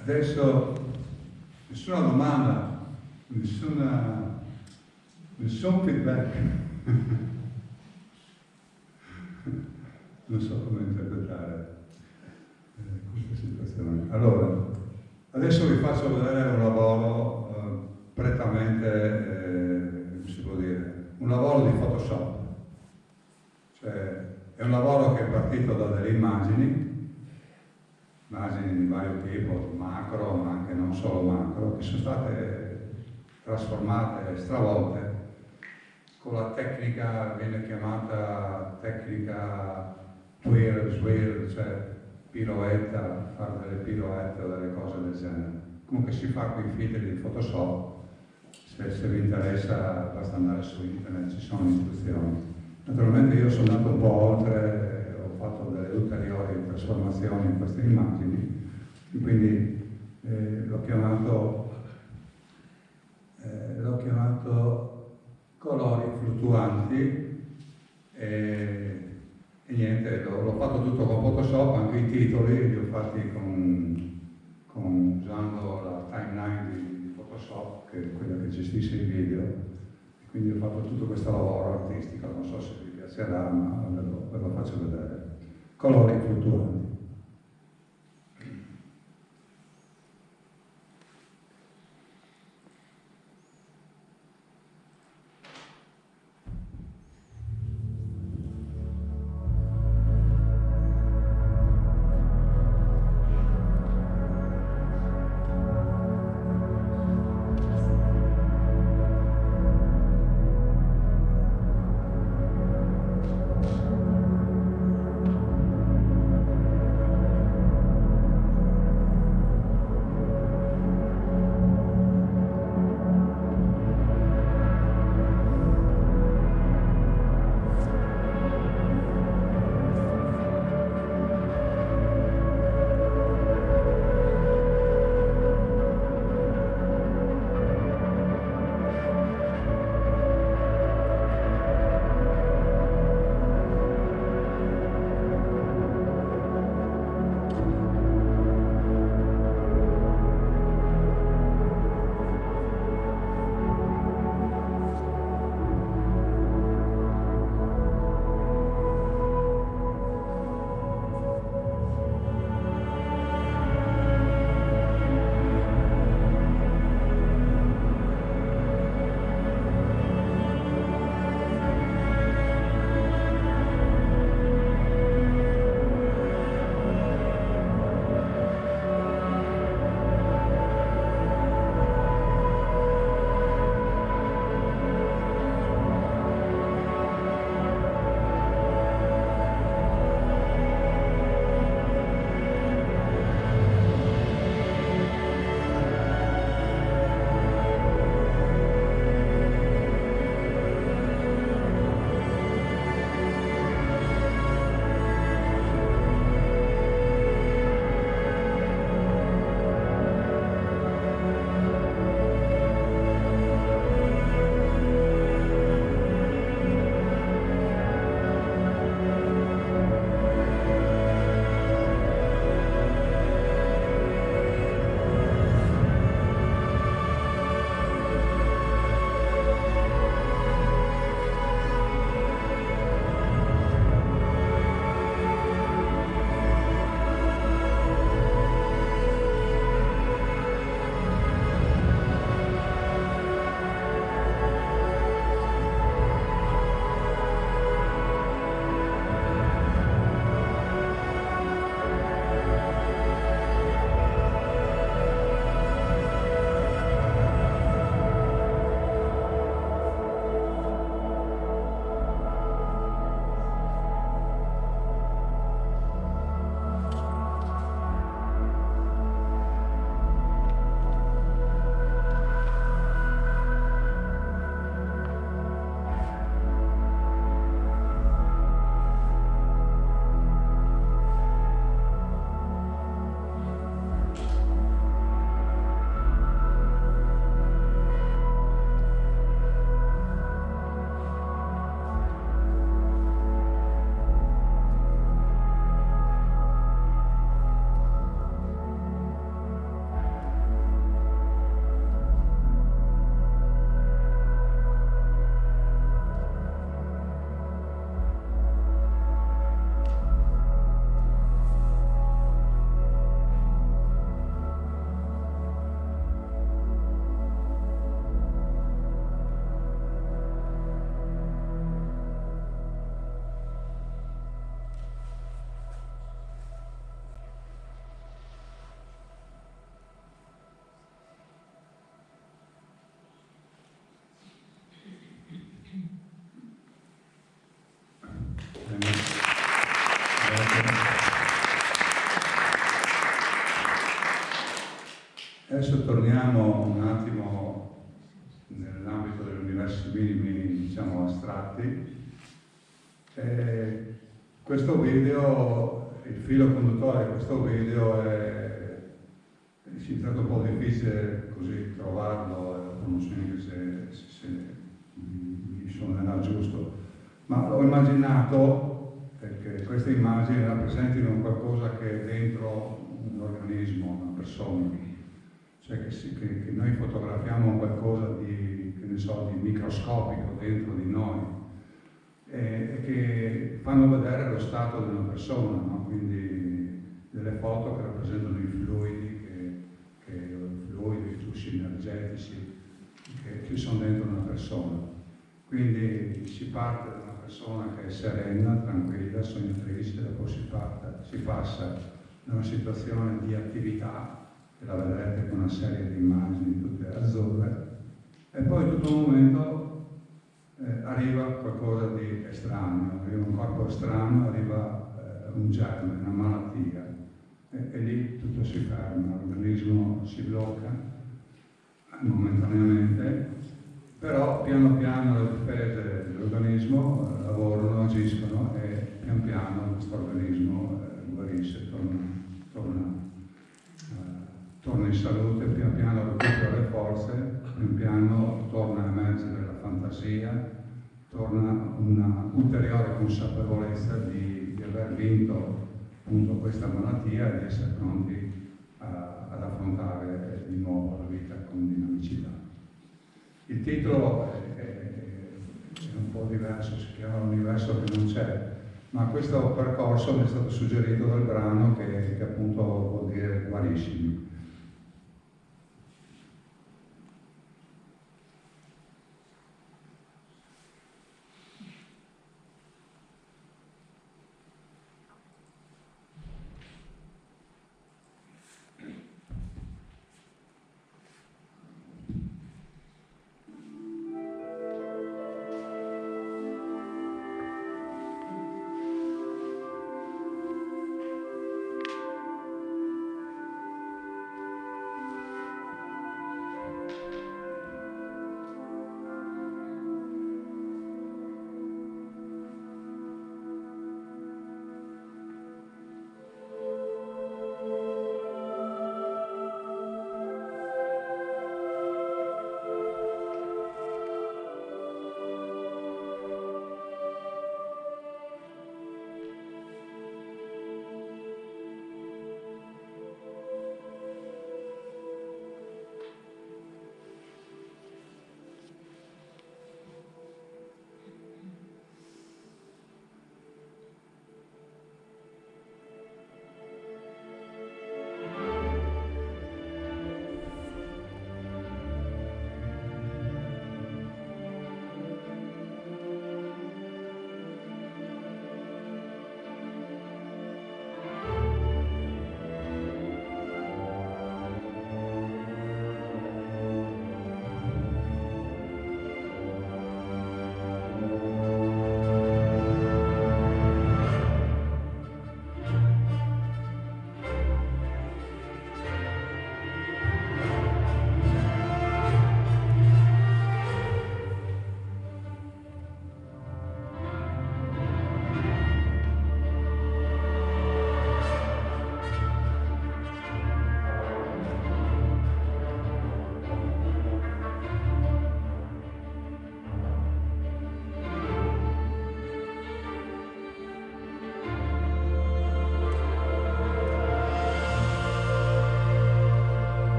Adesso nessuna domanda, nessun feedback. Non so come interpretare questa situazione. Allora, adesso vi faccio vedere un lavoro prettamente, come si può dire, un lavoro di Photoshop. Cioè, è un lavoro che è partito da delle immagini di vario tipo, macro, ma anche non solo macro, che sono state trasformate, stravolte, con la tecnica, viene chiamata tecnica twirl, swirl, cioè piroetta, fare delle piroette o delle cose del genere. Comunque si fa con i filtri di Photoshop, se vi interessa basta andare su internet, ci sono istruzioni. Naturalmente io sono andato un po' oltre, ho fatto delle ulteriori trasformazioni in queste immagini, e quindi l'ho chiamato colori fluttuanti e niente, l'ho fatto tutto con Photoshop, anche i titoli li ho fatti usando la timeline di Photoshop, che è quella che gestisce i video. Quindi ho fatto tutto questo lavoro artistico, non so se vi piacerà, ma ve lo faccio vedere. Colori fluttuanti. minimi, diciamo, astratti. Questo video, il filo conduttore di questo video è stato un po' difficile così trovarlo, non so neanche se mi suonerà giusto, ma l'ho immaginato perché queste immagini rappresentino qualcosa che è dentro un organismo, una persona, cioè che noi fotografiamo qualcosa di, che ne so, di microscopico dentro di noi e che fanno vedere lo stato di una persona, no? Quindi delle foto che rappresentano i fluidi, i flussi energetici che ci sono dentro una persona. Quindi si parte da una persona che è serena, tranquilla, sognatrice, dopo si passa da una situazione di attività, che la vedrete con una serie di immagini tutte azzurre, e poi tutto un momento arriva qualcosa di estraneo, arriva un corpo estraneo, arriva un germe, una malattia, e lì tutto si ferma, l'organismo si blocca momentaneamente, però piano piano le difese dell'organismo lavorano, agiscono e pian piano questo organismo guarisce, torna in salute, pian piano recupera le forze, pian piano torna a emergere la fantasia, torna una ulteriore consapevolezza di aver vinto appunto questa malattia e di essere pronti ad affrontare di nuovo la vita con dinamicità. Il titolo è un po' diverso, si chiama L'universo che non c'è, ma questo percorso mi è stato suggerito dal brano che appunto vuol dire guariscimi.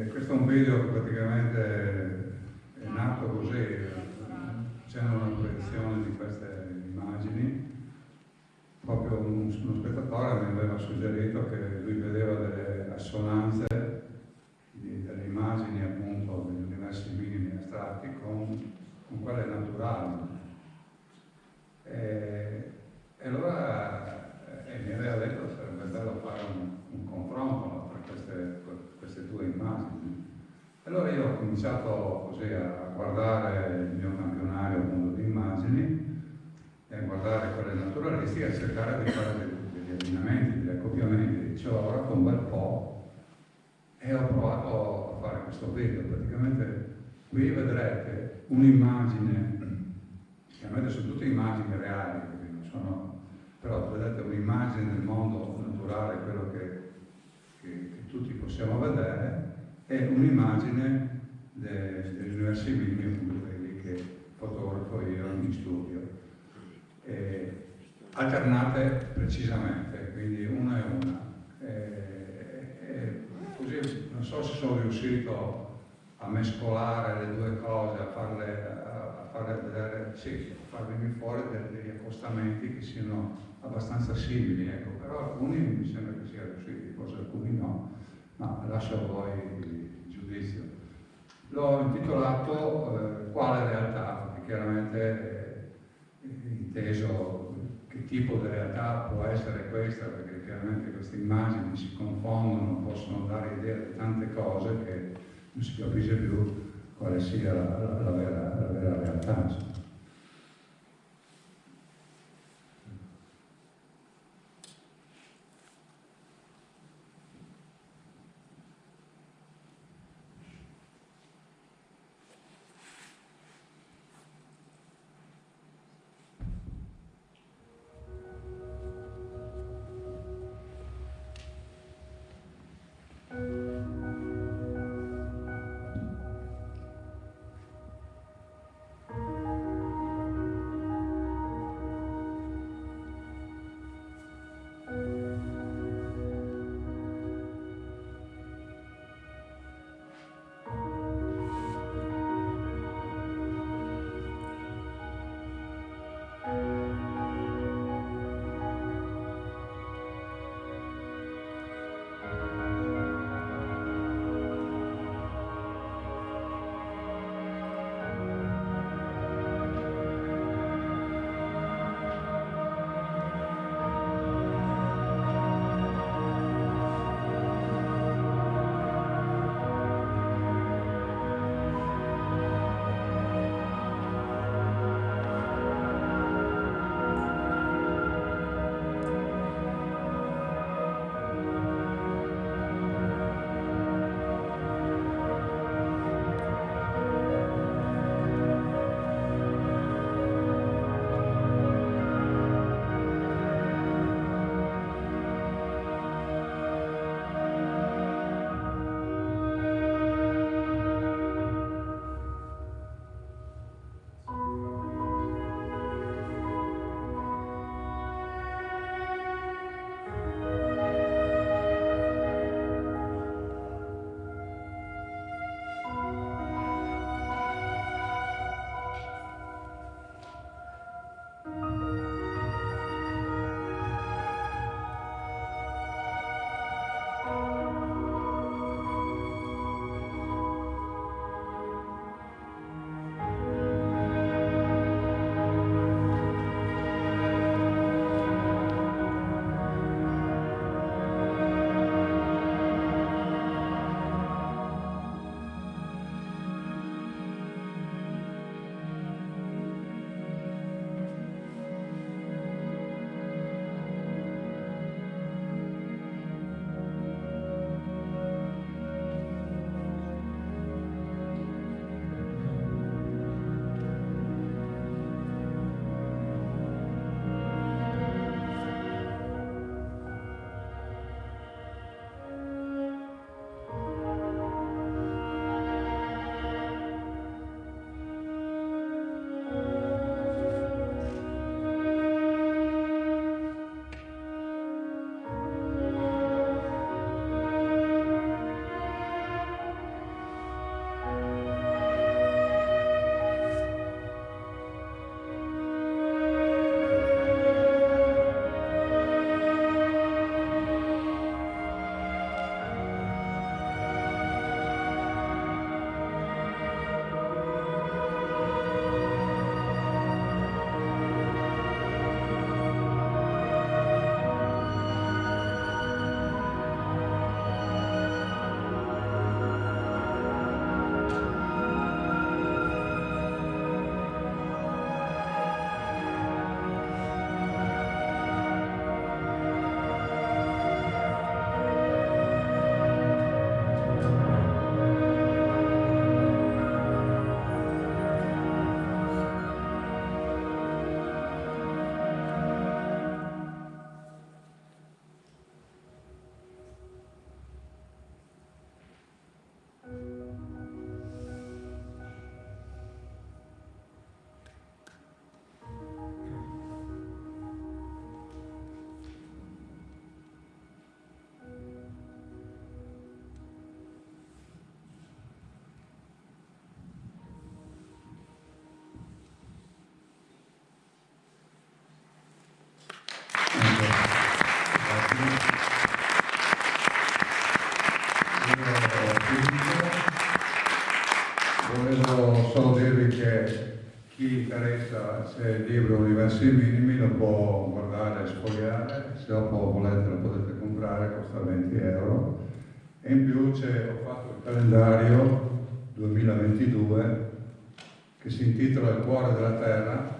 questo è un video che praticamente è nato così, c'era una proiezione di queste immagini, proprio uno spettatore mi aveva suggerito che lui vedeva delle assonanze delle immagini appunto degli universi minimi astratti con quelle naturali. E allora mi aveva detto che sarebbe bello fare un confronto tra queste due immagini. Allora io ho cominciato così a guardare il mio campionario appunto di immagini e a guardare quelle naturalistiche e a cercare di fare degli abbinamenti, degli accoppiamenti. Ci ho lavorato un bel po' e ho provato a fare questo video. Praticamente qui vedrete un'immagine, chiaramente sono tutte immagini reali, non sono, però vedete un'immagine del mondo naturale, quello che tutti possiamo vedere, e un'immagine degli universi minimi, appunto quelli che fotografo io in studio, alternate precisamente, quindi una e una. Così non so se sono riuscito a mescolare le due cose, a farle vedere, sì, a far venire fuori degli accostamenti che siano abbastanza simili, ecco. Però alcuni mi sembra che sia riusciti, forse alcuni no, ma lascio a voi il giudizio. L'ho intitolato Quale realtà? Perché chiaramente inteso che tipo di realtà può essere questa, perché chiaramente queste immagini si confondono, possono dare idea di tante cose che non si capisce più quale sia la vera realtà. Insomma. chi interessa, se il libro Universi Minimi lo può guardare e sfogliare, se dopo volete lo potete comprare, costa 20 euro. E in più ho fatto il calendario 2022 che si intitola Il cuore della terra,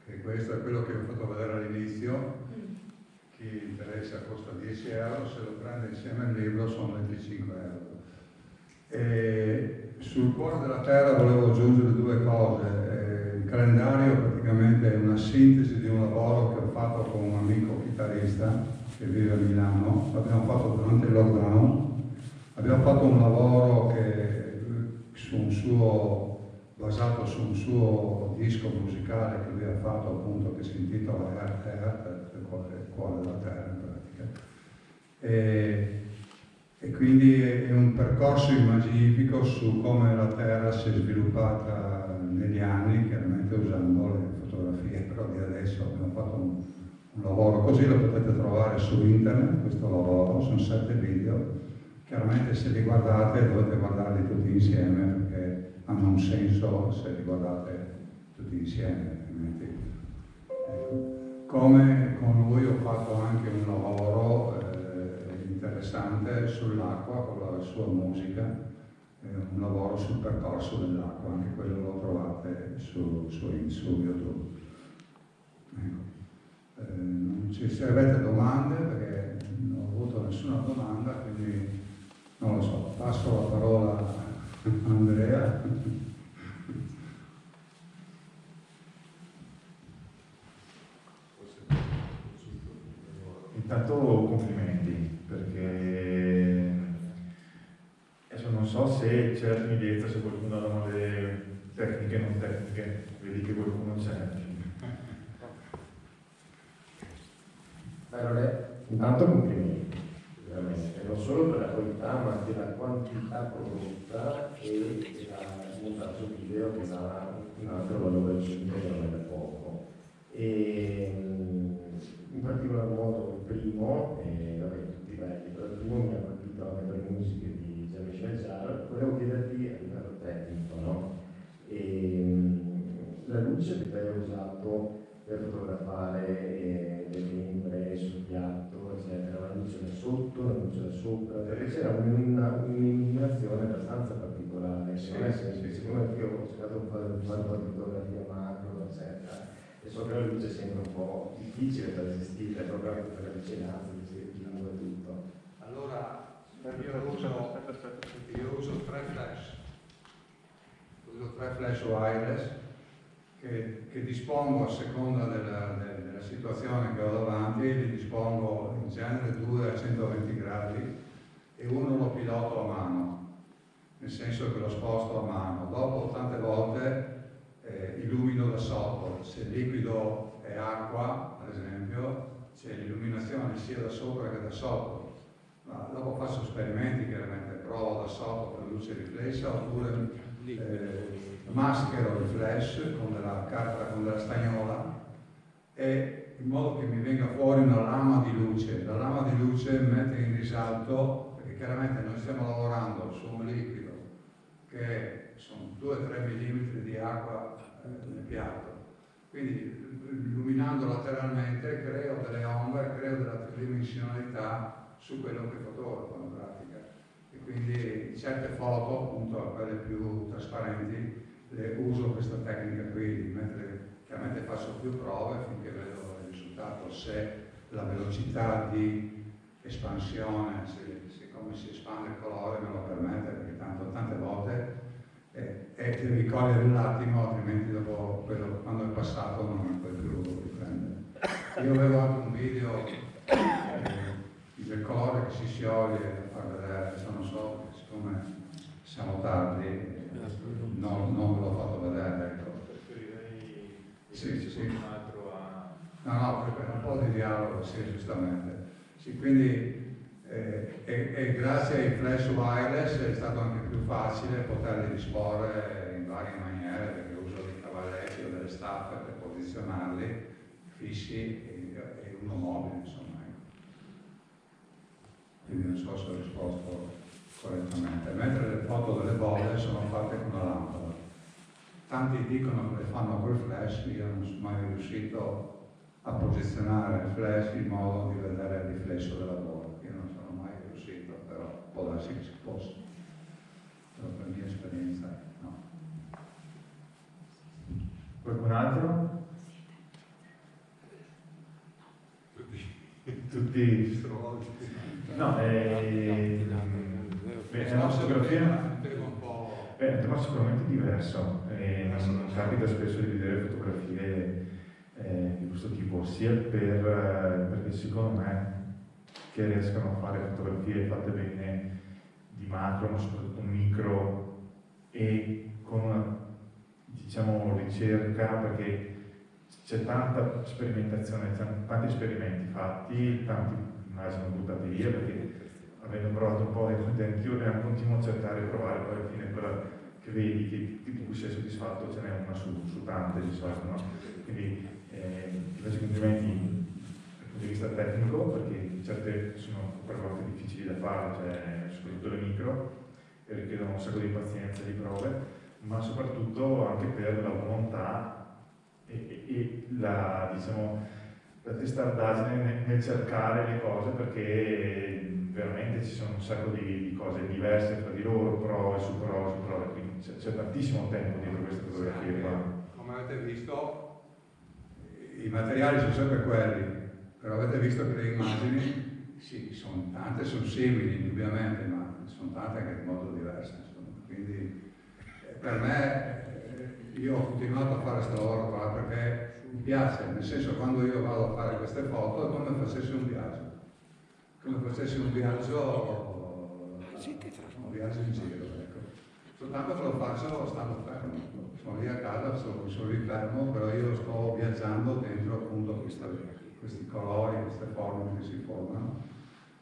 che questo è quello che vi ho fatto vedere all'inizio. Chi interessa costa 10 euro, se lo prende insieme al libro sono 25 euro. E sul cuore della terra volevo aggiungere due cose. Il calendario praticamente è una sintesi di un lavoro che ho fatto con un amico chitarrista che vive a Milano. L'abbiamo fatto durante il lockdown. Abbiamo fatto un lavoro basato su un suo disco musicale che lui ha fatto, appunto, che si intitola Earth, il cuore della terra in pratica. E quindi è un percorso immaginifico su come la Terra si è sviluppata negli anni, chiaramente usando le fotografie però di adesso. Abbiamo fatto un lavoro così, lo potete trovare su internet, questo lavoro, sono 7 video. Chiaramente se li guardate dovete guardarli tutti insieme perché hanno un senso se li guardate tutti insieme, altrimenti. Ecco. Come con lui ho fatto anche un lavoro interessante sull'acqua con la sua musica, un lavoro sul percorso dell'acqua, anche quello lo trovate su YouTube. Ecco. Se avete domande, perché non ho avuto nessuna domanda, quindi non lo so, passo la parola a Andrea. Intanto complimenti, perché adesso non so se c'è la timidezza, se qualcuno ha domande tecniche non tecniche, vedi che qualcuno c'è. Allora, intanto complimenti, veramente, non solo per la qualità ma anche la quantità prodotta e il montaggio video che dà un altro valore aggiunto che non è poco. E in particolar modo il primo, vabbè, tutti belli, però il primo mi ha colpito anche per le musiche di Jean-Michel Jarre. Volevo chiederti a livello tecnico, no? La luce che hai usato per fotografare le membre sul piatto, eccetera, la luce da sotto, la luce da sopra, perché c'era un'illuminazione abbastanza particolare, Sì, non è semplice, sì. come io ho cercato di fare un po' di fotografia macro, eccetera, e so che la luce sembra un po' difficile da gestire, proprio anche per la vicinanza, il lavoro e tutto. Allora, io uso 3 flash. Uso 3 flash wireless che dispongo a seconda della situazione che ho davanti, li dispongo in genere 2 a 120 gradi e uno lo piloto a mano, nel senso che lo sposto a mano. Dopo tante volte illumino da sotto, se il liquido è acqua, ad esempio, c'è l'illuminazione sia da sopra che da sotto. Ma dopo faccio esperimenti, chiaramente, provo da sotto per luce riflessa oppure maschero il flash con della carta, con della stagnola, e in modo che mi venga fuori una lama di luce. La lama di luce mette in risalto, perché chiaramente noi stiamo lavorando su un liquido che sono 2-3 mm di acqua nel piatto, quindi illuminando lateralmente creo delle ombre, creo della tridimensionalità su quello che fotografo in pratica. E quindi certe foto, appunto quelle più trasparenti, le uso questa tecnica qui di mettere, chiaramente faccio più prove finché vedo il risultato, se la velocità di espansione, se come si espande il colore me lo permette, perché tanto tante volte devi cogliere un attimo, altrimenti dopo quello, quando è passato non puoi più riprendere. Io avevo anche un video del colore che si scioglie da far vedere, adesso non so, siccome siamo tardi non ve l'ho fatto vedere, ecco. Sì. Un altro a... No, per un po' di dialogo, sì, giustamente. Sì, quindi e grazie ai flash wireless è stato anche più facile poterli disporre in varie maniere, perché uso dei cavalletti o delle staffe per posizionarli fissi e uno mobile, insomma. Quindi non so se ho risposto correttamente. Mentre le foto delle bolle sono fatte con la lampada. tanti dicono che le fanno col flash, io non sono mai riuscito a posizionare il flash in modo di vedere il riflesso della bolla. Io non sono mai riuscito, però può darsi che si possa. Però per mia esperienza no. Qualcun altro? Tutti? No, è una fotografia. È un tema sicuramente diverso, non capita spesso di vedere fotografie di questo tipo, sia perché secondo me che riescano a fare fotografie fatte bene di macro, ma soprattutto micro, e con una, diciamo, ricerca, perché c'è tanta sperimentazione, tanti esperimenti fatti, tanti magari sono buttati via perché avendo provato un po' anch'io continuo a cercare di provare, poi alla fine quella che vedi di cui sei soddisfatto ce n'è una su tante di solito, no? Quindi ti faccio complimenti dal punto di vista tecnico, perché certe sono per volte difficili da fare, cioè soprattutto le micro, che richiedono un sacco di pazienza e di prove, ma soprattutto anche per la volontà e la, diciamo, la testardaggine nel cercare le cose, perché veramente ci sono un sacco di cose diverse tra di loro, prove su prove, quindi c'è tantissimo tempo dietro queste fotografie qua. Come avete visto, i materiali sono sempre quelli, però avete visto che le immagini, sì, sono tante, sono simili indubbiamente, ma sono tante anche in modo diverso, insomma. Quindi per me, io ho continuato a fare questo lavoro qua perché mi piace, nel senso, quando io vado a fare queste foto è come facessi un viaggio. Come facessi un viaggio in giro, ecco. Soltanto che lo faccio stando fermo. Sono lì a casa, sono lì fermo, però io sto viaggiando dentro appunto questi colori, queste forme che si formano,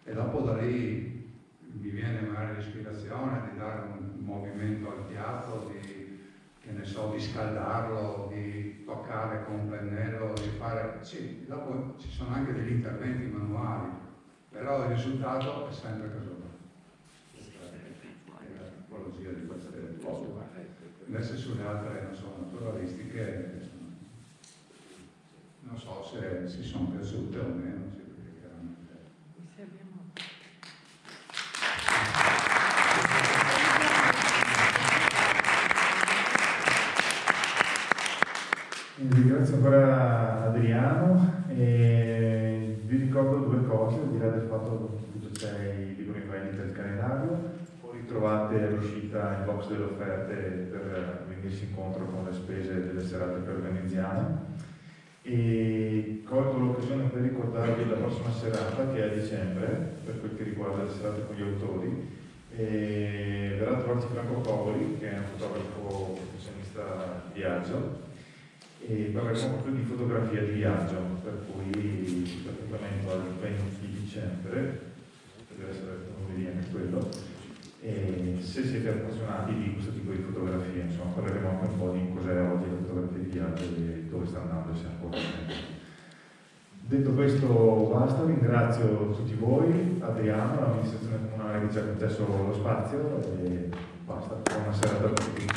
e dopo da lì mi viene magari l'ispirazione di dare un movimento al piatto, che ne so, di scaldarlo, di toccare con un pennello, di fare. Sì, dopo ci sono anche degli interventi manuali, però il risultato è sempre casuale. Questa è la tipologia di queste foto. Invece sulle altre, non so, naturalistiche, non so se si sono piaciute o meno, sì, perché chiaramente. Ringrazio ancora Adriano e vi ricordo due cose, al di là del fatto che c'è il libro in vendita del calendario, poi trovate all'uscita il box delle offerte per venirsi incontro con le spese delle serate che organizziamo, e colgo l'occasione per ricordarvi la prossima serata, che è a dicembre, per quel che riguarda le serate con gli autori. Verrà a trovarci Franco Covoli, che è un fotografo professionista di viaggio, e parleremo proprio di fotografia di viaggio, per cui l'appuntamento al 20 dicembre, deve essere lunedì anche quello, e se siete appassionati di questo tipo di fotografie, insomma, parleremo anche un po' di cos'è oggi la fotografia di viaggio e dove sta andando, se ancora tempo. Detto questo basta, ringrazio tutti voi, Adriano, l'amministrazione comunale che ci ha concesso lo spazio, e basta, buona serata a tutti.